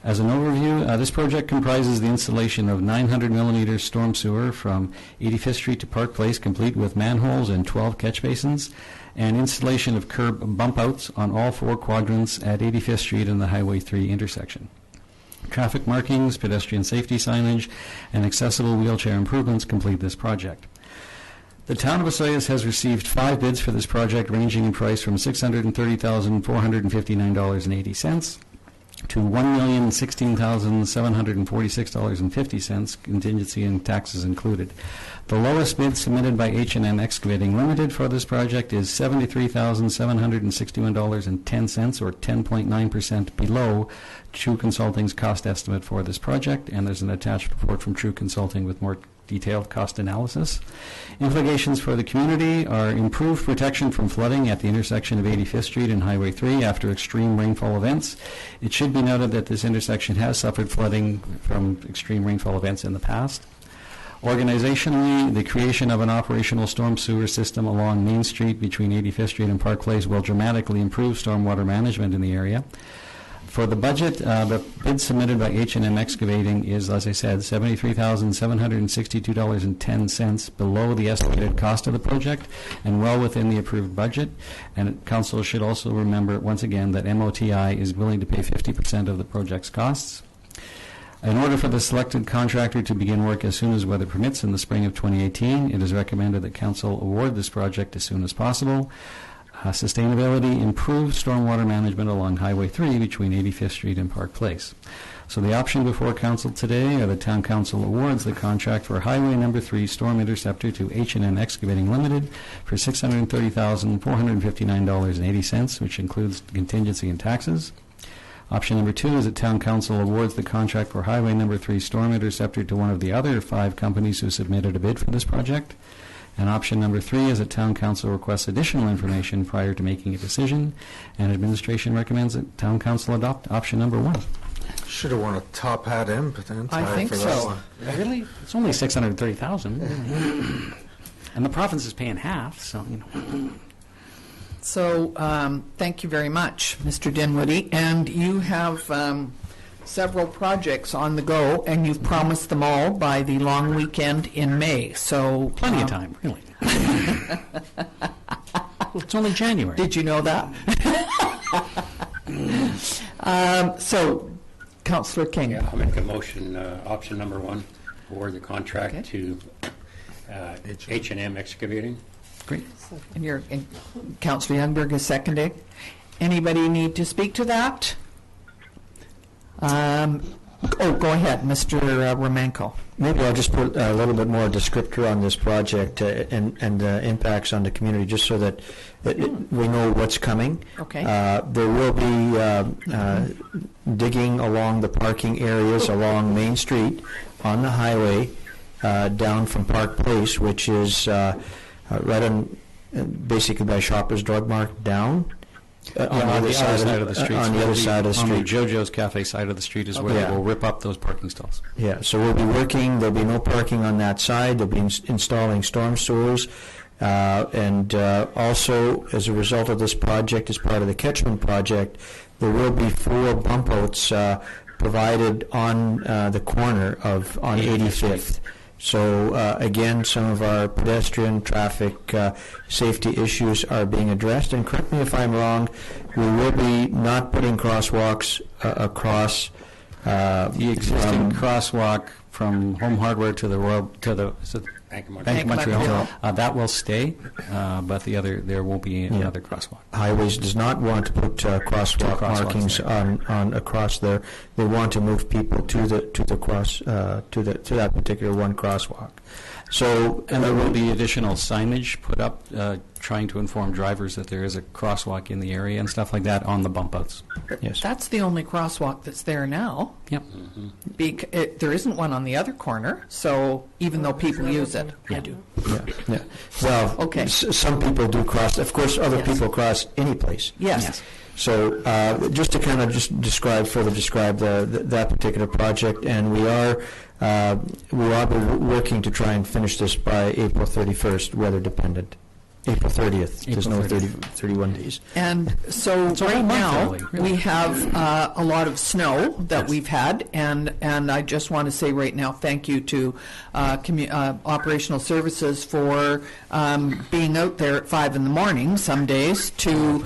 J: As an overview, this project comprises the installation of 900 millimeter storm sewer from 85th Street to Park Place, complete with manholes and 12 catch basins, and installation of curb bump outs on all 4 quadrants at 85th Street and the Highway 3 intersection. Traffic markings, pedestrian safety signage, and accessible wheelchair improvements complete this project. The town of Osoyoos has received 5 bids for this project, ranging in price from $630,459.80 to $1,016,746.50, contingency and taxes included. The lowest bid submitted by H&M Excavating Limited for this project is $73,761.10, or 10.9% below True Consulting's cost estimate for this project, and there's an attached report from True Consulting with more detailed cost analysis. Implications for the community are improved protection from flooding at the intersection of 85th Street and Highway 3 after extreme rainfall events. It should be noted that this intersection has suffered flooding from extreme rainfall events in the past. Organizationally, the creation of an operational storm sewer system along Main Street between 85th Street and Park Place will dramatically improve stormwater management in the area. For the budget, the bid submitted by H&M Excavating is, as I said, $73,762.10 below the estimated cost of the project and well within the approved budget. And Council should also remember, once again, that MOTI is willing to pay 50% of the project's costs. In order for the selected contractor to begin work as soon as weather permits in the spring of 2018, it is recommended that Council award this project as soon as possible. Sustainability: improves stormwater management along Highway 3 between 85th Street and Park Place. So the option before Council today are the Town Council awards the contract for Highway Number 3 Storm Interceptor to H&M Excavating Limited for $630,459.80, which includes contingency and taxes. Option number 2 is that Town Council awards the contract for Highway Number 3 Storm Interceptor to one of the other 5 companies who submitted a bid for this project. And option number 3 is that Town Council requests additional information prior to making a decision, and administration recommends that Town Council adopt option number 1.
E: Should have won a top hat impotent.
A: I think
E: for
A: so.
E: that one.
J: Really? It's only $630,000, and the province is paying half. So
A: So thank you very much, Mr. Dinwiddie. And you have several projects on the go, and you've promised them all by the long weekend in May. So
J: plenty of time, really. It's only January.
A: Did you know that? So, Councillor King.
F: Yeah, I'll make a motion, option number 1, award the contract to H&M Excavating.
A: Great. And Councillor Youngberg is seconding. Anybody need to speak to that? Go ahead, Mr. Romanko.
G: Maybe I'll just put a little bit more descriptor on this project and impacts on the community, just so that we know what's coming.
A: Okay.
G: There will be digging along the parking areas along Main Street on the highway down from Park Place, which is right on basically by Shoppers Drug Mart down.
J: On the other side of the street.
G: On the other side of the
J: On the
G: street.
J: JoJo's Cafe side of the street is where
G: Yeah.
J: they will rip up those parking stalls.
G: Yeah, so we'll be working, there'll be no parking on that side, they'll be installing storm sewers, and also, as a result of this project, as part of the catchment project, there will be 4 bump outs provided on the corner on 85th. So, again, some of our pedestrian traffic safety issues are being addressed. And correct me if I'm wrong, we will be not putting crosswalks across
J: The existing crosswalk from Home Hardware to the Royal, to the
F: Bank of
J: Bank of
A: Montreal.
J: Montreal, that will stay, but there won't be another crosswalk.
G: Highways does not want to put crosswalk
J: crosswalks
G: markings
J: there.
G: on across there. They want to move people to that particular one crosswalk. So,
J: And there will be additional signage put up, trying to inform drivers that there is a crosswalk in the area and stuff like that on the bump outs.
G: yes.
A: That's the only crosswalk that's there now.
J: Yep.
A: There isn't one on the other corner, so even though people use it, I do.
G: Yeah. Well,
A: Okay.
G: Some people do cross. Of course, other
A: Yes.
G: people cross any place.
A: Yes.
G: So just to kind of further describe that particular project, and we are working to try and finish this by April 31st, weather dependent. April 30th. There's
J: April
G: no
J: 30th.
G: 31 days.
A: And so
J: It's a
A: right
J: whole month
A: now,
J: early, really.
A: we have a lot of snow that
J: Yes.
A: we've had, and I just want to say right now, thank you to Operational Services for being out there at 5 in the morning some days to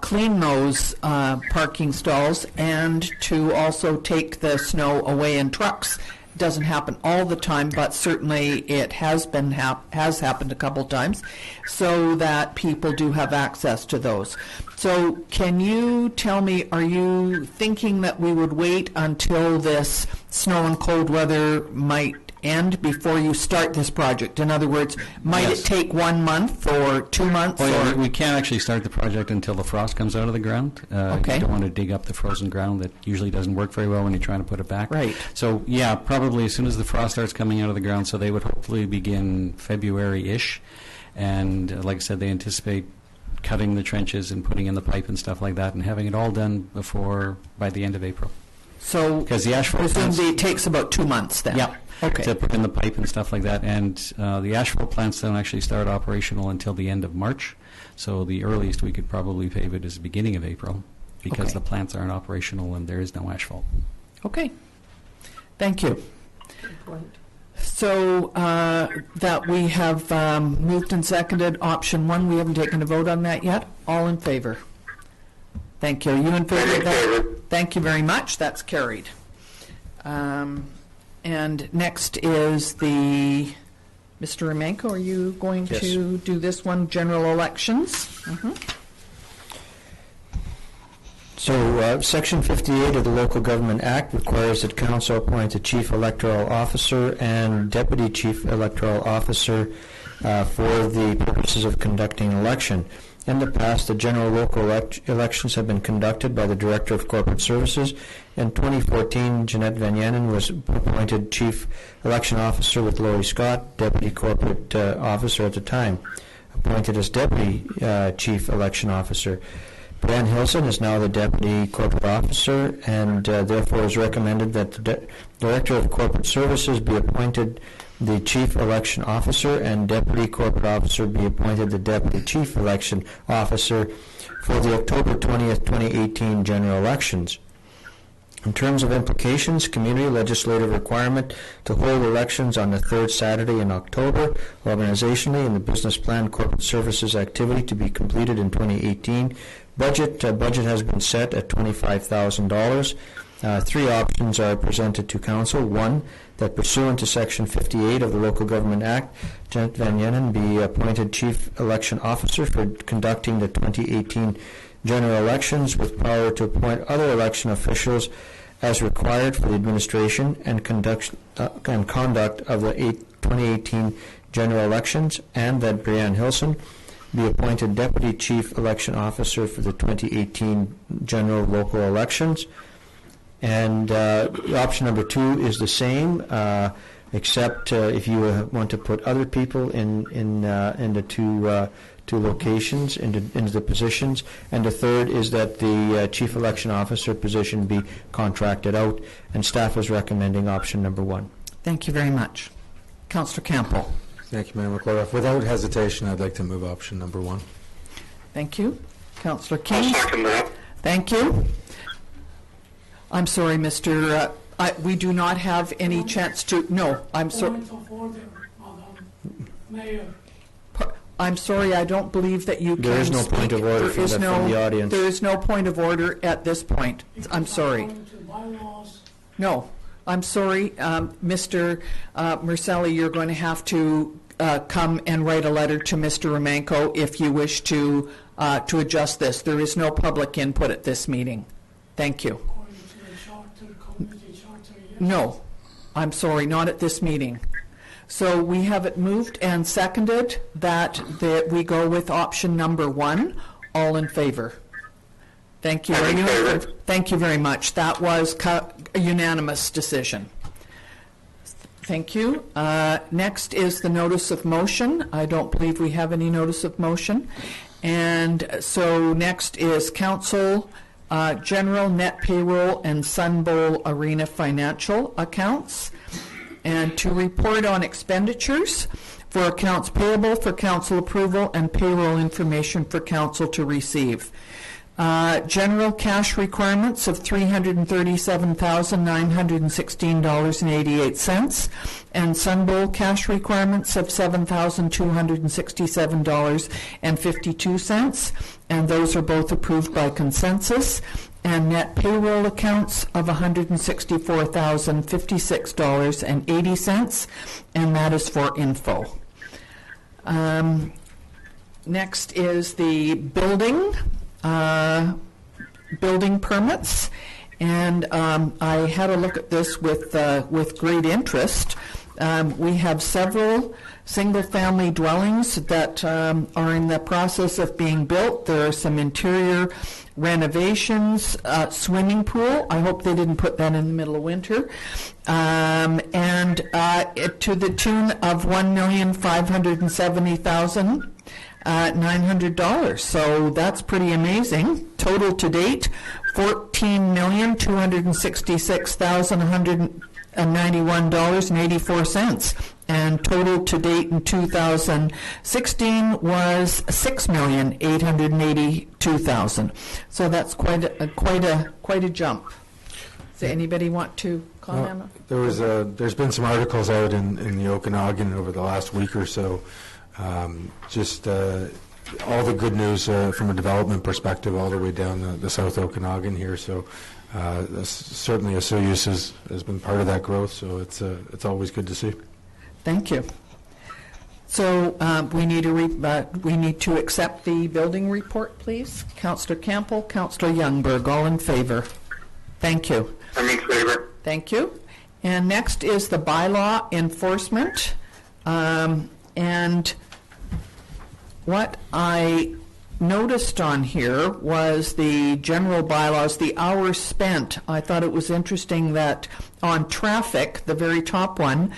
A: clean those parking stalls and to also take the snow away in trucks. Doesn't happen all the time, but certainly it has happened a couple times, so that people do have access to those. So can you tell me, are you thinking that we would wait until this snow and cold weather might end before you start this project? In other words, might
J: Yes.
A: it take 1 month or 2 months?
J: Well, yeah,
A: or
J: we can't actually start the project until the frost comes out of the ground.
A: Okay.
J: You don't want to dig up the frozen ground. That usually doesn't work very well when you're trying to put it back.
A: Right.
J: So, yeah, probably as soon as the frost starts coming out of the ground, so they would hopefully begin February-ish. And like I said, they anticipate cutting the trenches and putting in the pipe and stuff like that and having it all done by the end of April.
A: so
J: Because the asphalt
A: presumably it takes about 2 months then?
J: Yeah.
A: Okay.
J: To put in the pipe and stuff like that. And the asphalt plants don't actually start operational until the end of March. So the earliest we could probably pave it is the beginning of April, because
A: Okay.
J: the plants aren't operational and there is no asphalt.
A: Okay. Thank you. So that we have moved and seconded option 1. We haven't taken a vote on that yet. All in favor? Thank you. Are you in favor of that? Thank you very much. That's carried. And next is Mr. Romanko, are you going
G: Yes.
A: to do this one, general elections?
G: So, Section 58 of the Local Government Act requires that council appoint a chief electoral officer and deputy chief electoral officer for the purposes of conducting an election. In the past, the general local elections have been conducted by the Director of Corporate Services. In 2014, Jeanette Van Yanen was appointed Chief Election Officer with Laurie Scott, Deputy Corporate Officer at the time, appointed as Deputy Chief Election Officer. Brian Hilson is now the Deputy Corporate Officer, and therefore is recommended that the Director of Corporate Services be appointed the Chief Election Officer and Deputy Corporate Officer be appointed the Deputy Chief Election Officer for the October 20th, 2018 general elections. In terms of implications, community legislative requirement to hold elections on the third Saturday in October, organizationally in the business plan corporate services activity to be completed in 2018. Budget has been set at $25,000. 3 options are presented to Council. 1, that pursuant to Section 58 of the Local Government Act, Jeanette Van Yanen be appointed Chief Election Officer for conducting the 2018 general elections with power to appoint other election officials as required for the administration and conduct of the 2018 general elections, and that Brianne Hilson be appointed Deputy Chief Election Officer for the 2018 general local elections. And option number 2 is the same, except if you want to put other people in the two locations, into the positions. And the third is that the Chief Election Officer position be contracted out, and staff is recommending option number 1.
A: Thank you very much. Councillor Campbell.
E: Thank you, Mayor McLaughlin. Without hesitation, I'd like to move option number 1.
A: Thank you. Councillor
B: I'll
A: King.
B: second that.
A: Thank you. I'm sorry, Mr. We do not have any chance to. No, I'm sorry.
K: Point of order, Madam Mayor.
A: I'm sorry. I don't believe that you can.
G: There is no
A: speak.
G: point of order
A: There is
G: from the audience.
A: There is no point of order at this point. I'm sorry.
K: According to bylaws,
A: No, I'm sorry, Mr. Mercelli. You're going to have to come and write a letter to Mr. Romanko if you wish to adjust this. There is no public input at this meeting. Thank you.
K: according to the charter, community charter, yes.
A: No, I'm sorry, not at this meeting. So we have it moved and seconded that we go with option number 1. All in favor? Thank you.
B: I'm in favor.
A: Thank you very much. That was a unanimous decision. Thank you. Next is the notice of motion. I don't believe we have any notice of motion. And so next is council general net payroll and Sun Bowl Arena financial accounts, and to report on expenditures for accounts payable for council approval and payroll information for council to receive. General cash requirements of $337,916.88, and Sun Bowl cash requirements of $7,267.52, and those are both approved by consensus. And net payroll accounts of $164,056.80, and that is for info. Next is the building permits, and I had a look at this with great interest. We have several single-family dwellings that are in the process of being built. There are some interior renovations, swimming pool. I hope they didn't put that in the middle of winter. And to the tune of $1,570,900. So that's pretty amazing. Total to date, $14,266,191.84. And total to date in 2016 was $6,882,000. So that's quite a jump. Does anybody want to comment?
E: There's been some articles out in the Okanagan over the last week or so. All the good news from a development perspective all the way down the South Okanagan here. So certainly Asuyus has been part of that growth. So it's always good to see.
A: Thank you. So we need to accept the building report, please. Councillor Campbell, Councillor Youngberg, all in favor. Thank you.
B: I'm in favor.
A: Thank you. And next is the bylaw enforcement. And what I noticed on here was the general bylaws, the hours spent. I thought it was interesting that on traffic, the very top one,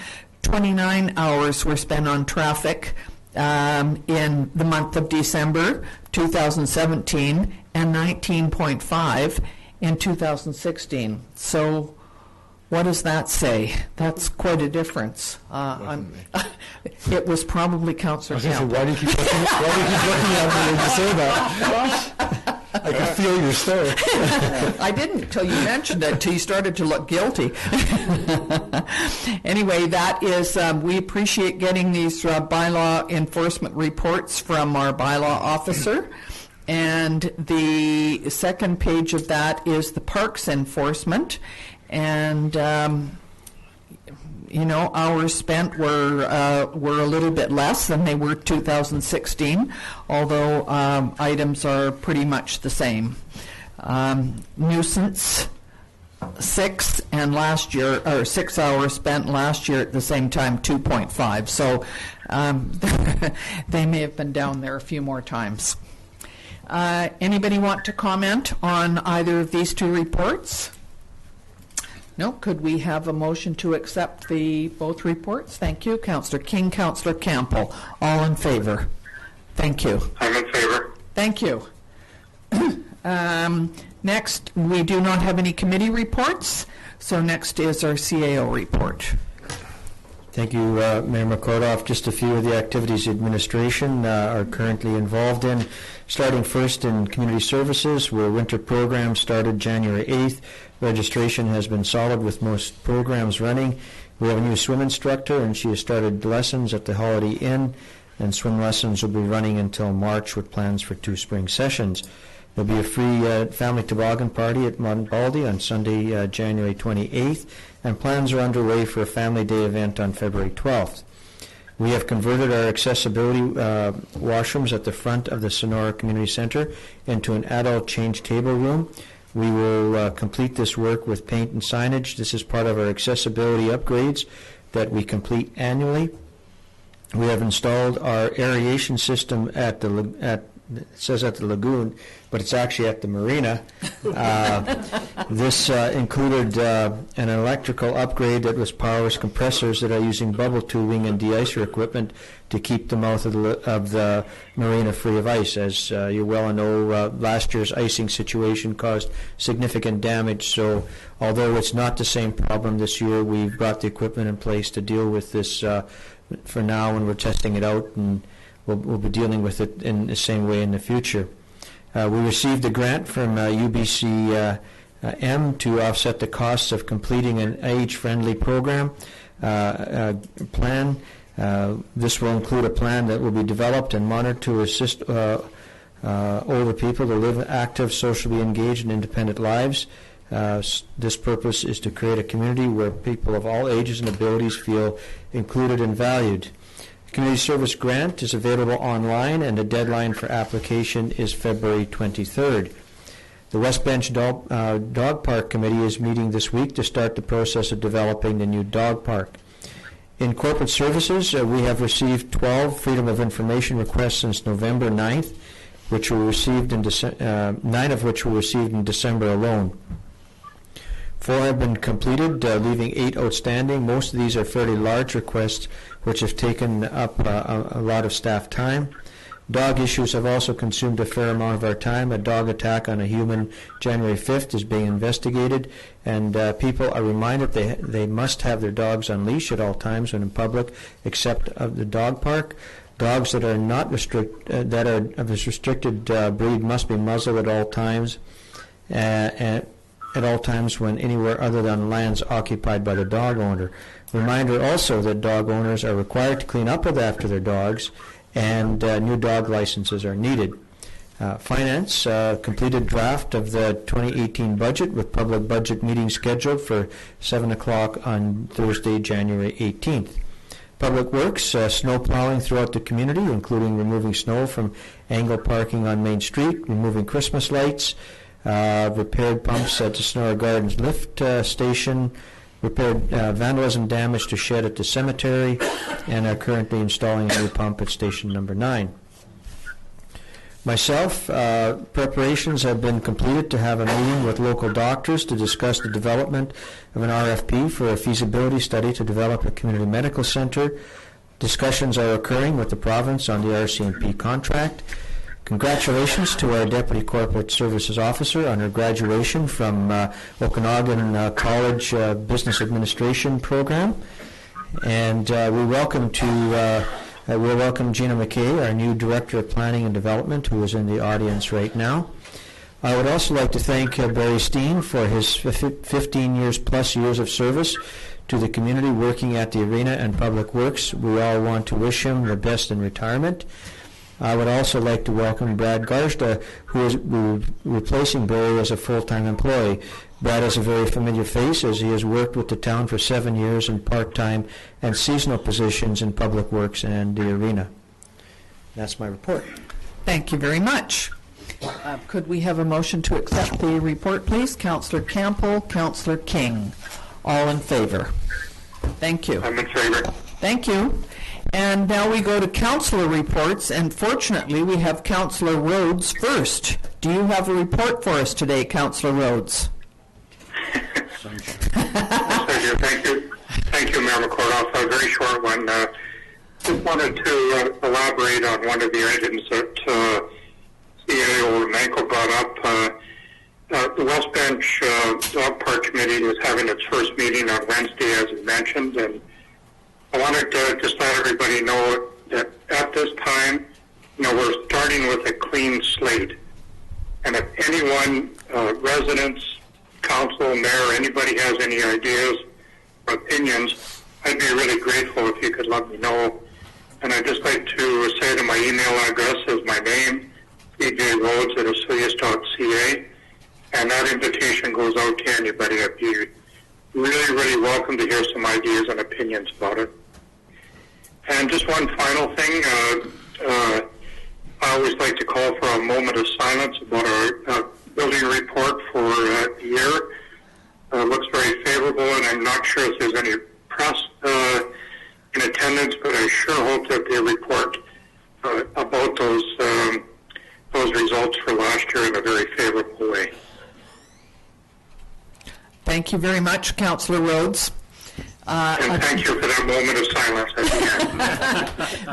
A: 29 hours were spent on traffic in the month of December 2017 and 19.5 in 2016. So what does that say? That's quite a difference. It was probably Councillor Campbell.
E: Why do you keep looking at me when you say that? I can feel your stare.
A: I didn't until you mentioned it, until you started to look guilty. Anyway, that is, we appreciate getting these bylaw enforcement reports from our bylaw officer. And the second page of that is the parks enforcement. And, hours spent were a little bit less than they were 2016, although items are pretty much the same. Nuisance 6, and last year, or 6 hours spent last year at the same time, 2.5. So they may have been down there a few more times. Anybody want to comment on either of these two reports? No. Could we have a motion to accept both reports? Thank you. Councillor King, Councillor Campbell. All in favor? Thank you.
B: I'm in favor.
A: Thank you. Next, we do not have any committee reports, so next is our CAO report.
G: Thank you, Mayor McCordoff. Just a few of the activities the administration are currently involved in. Starting first in community services, where winter program started January 8th. Registration has been solid with most programs running. We have a new swim instructor, and she has started lessons at the Holiday Inn, and swim lessons will be running until March with plans for 2 spring sessions. There'll be a free family toboggan party at Baldy on Sunday, January 28th, and plans are underway for a family day event on February 12th. We have converted our accessibility washrooms at the front of the Sonora Community Center into an adult change table room. We will complete this work with paint and signage. This is part of our accessibility upgrades that we complete annually. We have installed our aeration system it says at the lagoon, but it's actually at the marina. This included an electrical upgrade that was powers compressors that are using bubble tubing and de-icer equipment to keep the mouth of the marina free of ice. As you well know, last year's icing situation caused significant damage, so although it's not the same problem this year, we've got the equipment in place to deal with this for now, and we're testing it out, and we'll be dealing with it in the same way in the future. We received a grant from UBC M to offset the costs of completing an age-friendly program plan. This will include a plan that will be developed and monitored to assist older people to live active, socially engaged, and independent lives. This purpose is to create a community where people of all ages and abilities feel included and valued. Community Service Grant is available online, and the deadline for application is February 23rd. The West Bench Dog Park Committee is meeting this week to start the process of developing the new dog park. In corporate services, we have received 12 Freedom of Information requests since November 9th, which were received in 9 of which were received in December alone. 4 have been completed, leaving 8 outstanding. Most of these are fairly large requests, which have taken up a lot of staff time. Dog issues have also consumed a fair amount of our time. A dog attack on a human January 5th is being investigated, and people are reminded they must have their dogs on leash at all times when in public, except of the dog park. Dogs that are not that are of this restricted breed must be muzzled at all times, at all times when anywhere other than lands occupied by the dog owner. Reminder also that dog owners are required to clean up after their dogs, and new dog licenses are needed. Finance completed draft of the 2018 budget with public budget meeting scheduled for 7 o'clock on Thursday, January 18th. Public Works, snow plowing throughout the community, including removing snow from angle parking on Main Street, removing Christmas lights, repaired pumps at the Sonora Gardens lift station, repaired vandalism damage to shed at the cemetery, and are currently installing a new pump at station number 9. Myself, preparations have been completed to have a meeting with local doctors to discuss the development of an RFP for a feasibility study to develop a community medical center. Discussions are occurring with the province on the RCMP contract. Congratulations to our Deputy Corporate Services Officer on her graduation from Okanagan College Business Administration program. And we'll welcome Gina McKay, our new Director of Planning and Development, who is in the audience right now. I would also like to thank Barry Steen for his 15 years of service to the community working at the arena and Public Works. We all want to wish him the best in retirement. I would also like to welcome Brad Garsta, who is replacing Barry as a full-time employee. Brad is a very familiar face, as he has worked with the town for 7 years in part-time and seasonal positions in Public Works and the arena. That's my report.
A: Thank you very much. Could we have a motion to accept the report, please? Councillor Campbell, Councillor King. All in favor? Thank you.
B: I'm in favor.
A: Thank you. And now we go to councillor reports, and fortunately, we have Councillor Rhodes first. Do you have a report for us today, Councillor Rhodes?
B: Yes, I do. Thank you. Thank you, Mayor McCordoff. A very short one. Just wanted to elaborate on one of the items that CAO Manko brought up. The West Bench Dog Park Committee is having its first meeting on Wednesday, as you mentioned, and I wanted to just let everybody know that at this time, we're starting with a clean slate. And if anyone, residents, council, mayor, anybody has any ideas or opinions, I'd be really grateful if you could let me know. And I'd just like to say that my email address is my name, cjrhodes@asulius.ca, and that invitation goes out to anybody. I'd be really, really welcome to hear some ideas and opinions about it. And just one final thing, I always like to call for a moment of silence about our building report for the year. Looks very favorable, and I'm not sure if there's any press in attendance, but I sure hope that they report about those results for last year in a very favorable way.
A: Thank you very much, Councillor Rhodes.
B: And thank you for that moment of silence at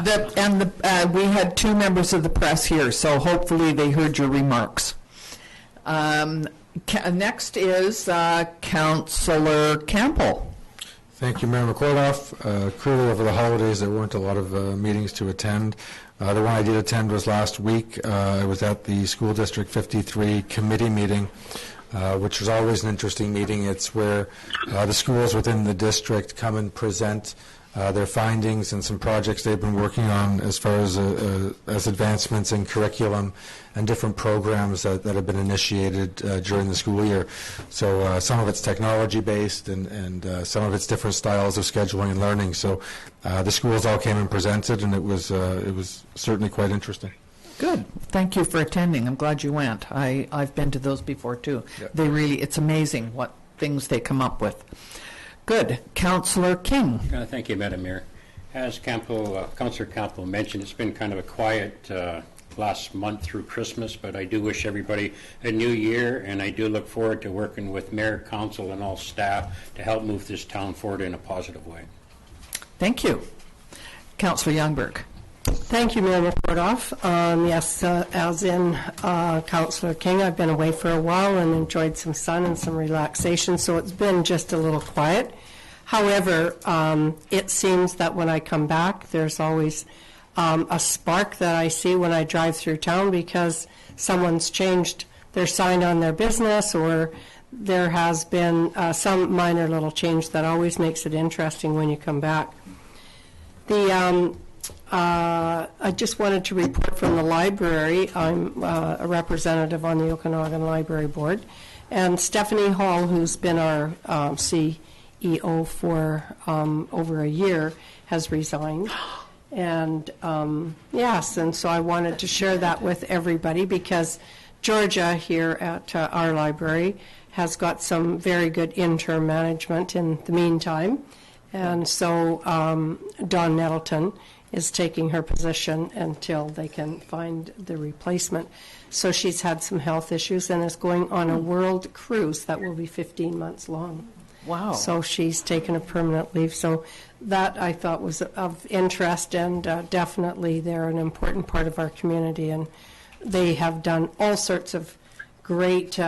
B: the end.
A: We had two members of the press here, so hopefully they heard your remarks. Next is Councillor Campbell.
E: Thank you, Mayor McCordoff. Clearly, over the holidays, there weren't a lot of meetings to attend. The one I did attend was last week. I was at the School District 53 committee meeting, which is always an interesting meeting. It's where the schools within the district come and present their findings and some projects they've been working on as far as advancements in curriculum and different programs that have been initiated during the school year. So some of it's technology-based and some of it's different styles of scheduling and learning. So the schools all came and presented, and it was certainly quite interesting.
A: Good. Thank you for attending. I'm glad you went. I've been to those before, too.
E: Yep.
A: It's amazing what things they come up with. Good. Councillor King.
F: Thank you, Madam Mayor. As Councillor Campbell mentioned, it's been kind of a quiet last month through Christmas, but I do wish everybody a new year, and I do look forward to working with Mayor, Council, and all staff to help move this town forward in a positive way.
A: Thank you. Councillor Youngberg.
D: Thank you, Mayor McCordoff. Yes, as in Councillor King, I've been away for a while and enjoyed some sun and some relaxation, so it's been just a little quiet. However, it seems that when I come back, there's always a spark that I see when I drive through town because someone's changed their sign on their business, or there has been some minor little change that always makes it interesting when you come back. I just wanted to report from the library. I'm a representative on the Okanagan Library Board, and Stephanie Hall, who's been our CEO for over a year, has resigned. And yes, and so I wanted to share that with everybody because Georgia here at our library has got some very good interim management in the meantime. And so Dawn Nettleton is taking her position until they can find the replacement. So she's had some health issues and is going on a world cruise that will be 15 months long.
A: Wow.
D: So she's taken a permanent leave. So that I thought was of interest, and definitely they're an important part of our community, and they have done all sorts of great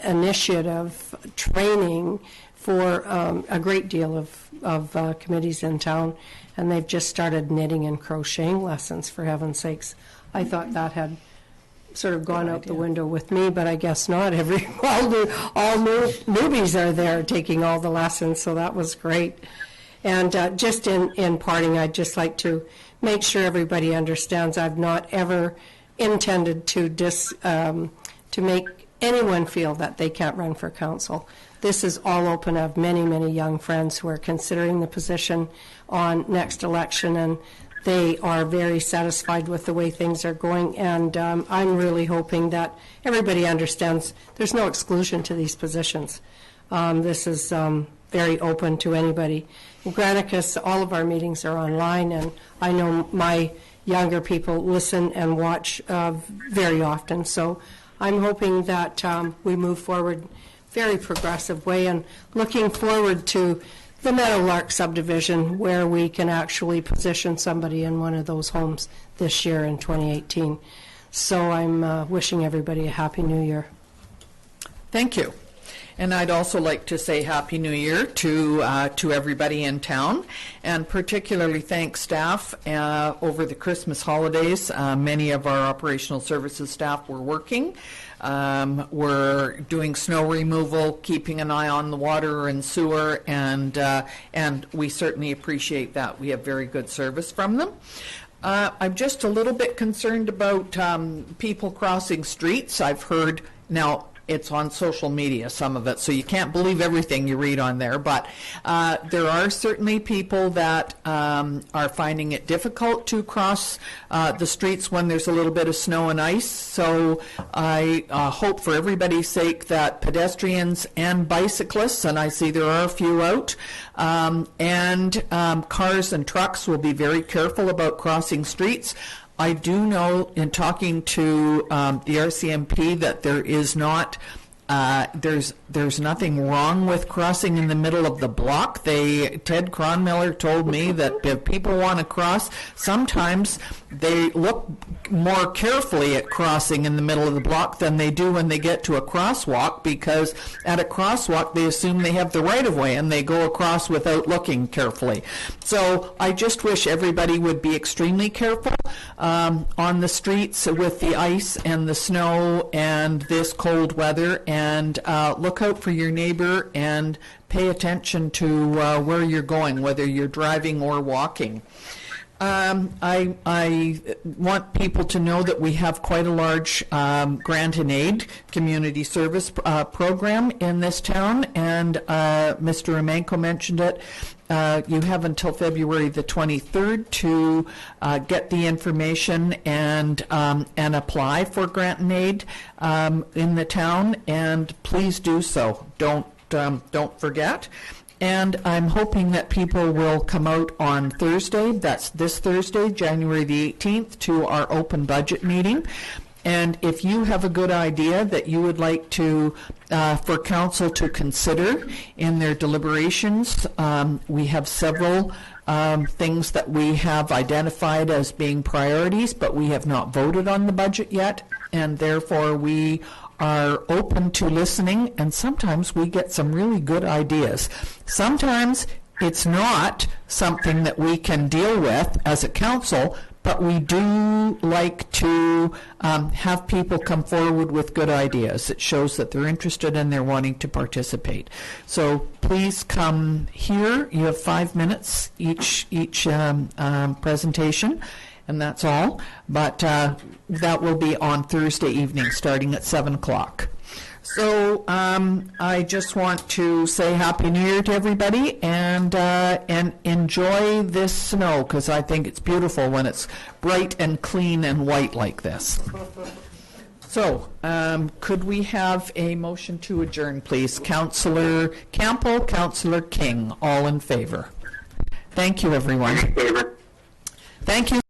D: initiative training for a great deal of committees in town, and they've just started knitting and crocheting lessons, for heaven's sakes. I thought that had sort of gone out the window with me, but I guess not. All newbies are there taking all the lessons, so that was great. And just in parting, I'd just like to make sure everybody understands I've not ever intended to make anyone feel that they can't run for council. This is all open. I have many, many young friends who are considering the position on next election, and they are very satisfied with the way things are going, and I'm really hoping that everybody understands there's no exclusion to these positions. This is very open to anybody. In Granicus, all of our meetings are online, and I know my younger people listen and watch very often. So I'm hoping that we move forward very progressive way, and looking forward to the Meadowlark subdivision where we can actually position somebody in one of those homes this year in 2018. So I'm wishing everybody a Happy New Year.
A: Thank you. And I'd also like to say Happy New Year to everybody in town, and particularly thank staff over the Christmas holidays. Many of our operational services staff were working. We're doing snow removal, keeping an eye on the water and sewer, and we certainly appreciate that. We have very good service from them. I'm just a little bit concerned about people crossing streets. I've heard now. It's on social media, some of it, so you can't believe everything you read on there. But there are certainly people that are finding it difficult to cross the streets when there's a little bit of snow and ice. So I hope for everybody's sake that pedestrians and bicyclists, and I see there are a few out, and cars and trucks will be very careful about crossing streets. I do know in talking to the RCMP that there is not, there's nothing wrong with crossing in the middle of the block. Ted Cronmiller told me that if people want to cross, sometimes they look more carefully at crossing in the middle of the block than they do when they get to a crosswalk, because at a crosswalk they assume they have the right of way and they go across without looking carefully. So I just wish everybody would be extremely careful on the streets with the ice and the snow and this cold weather, and look out for your neighbor and pay attention to where you're going, whether you're driving or walking. I want people to know that we have quite a large grant and aid community service program in this town, and Mr. Romanko mentioned it. You have until February the 23rd to get the information and apply for grant and aid in the town, and please do so. Don't forget. And I'm hoping that people will come out on Thursday, that's this Thursday, January the 18th, to our open budget meeting. And if you have a good idea that you would like to, for council to consider in their deliberations, we have several things that we have identified as being priorities, but we have not voted on the budget yet, and therefore we are open to listening, and sometimes we get some really good ideas. Sometimes it's not something that we can deal with as a council, but we do like to have people come forward with good ideas. It shows that they're interested and they're wanting to participate. So please come here. You have 5 minutes each presentation, and that's all. But that will be on Thursday evening, starting at 7 o'clock. So I just want to say Happy New Year to everybody, and enjoy this snow, because I think it's beautiful when it's bright and clean and white like this. So could we have a motion to adjourn, please? Councillor Campbell, Councillor King, all in favor. Thank you, everyone. Thank you.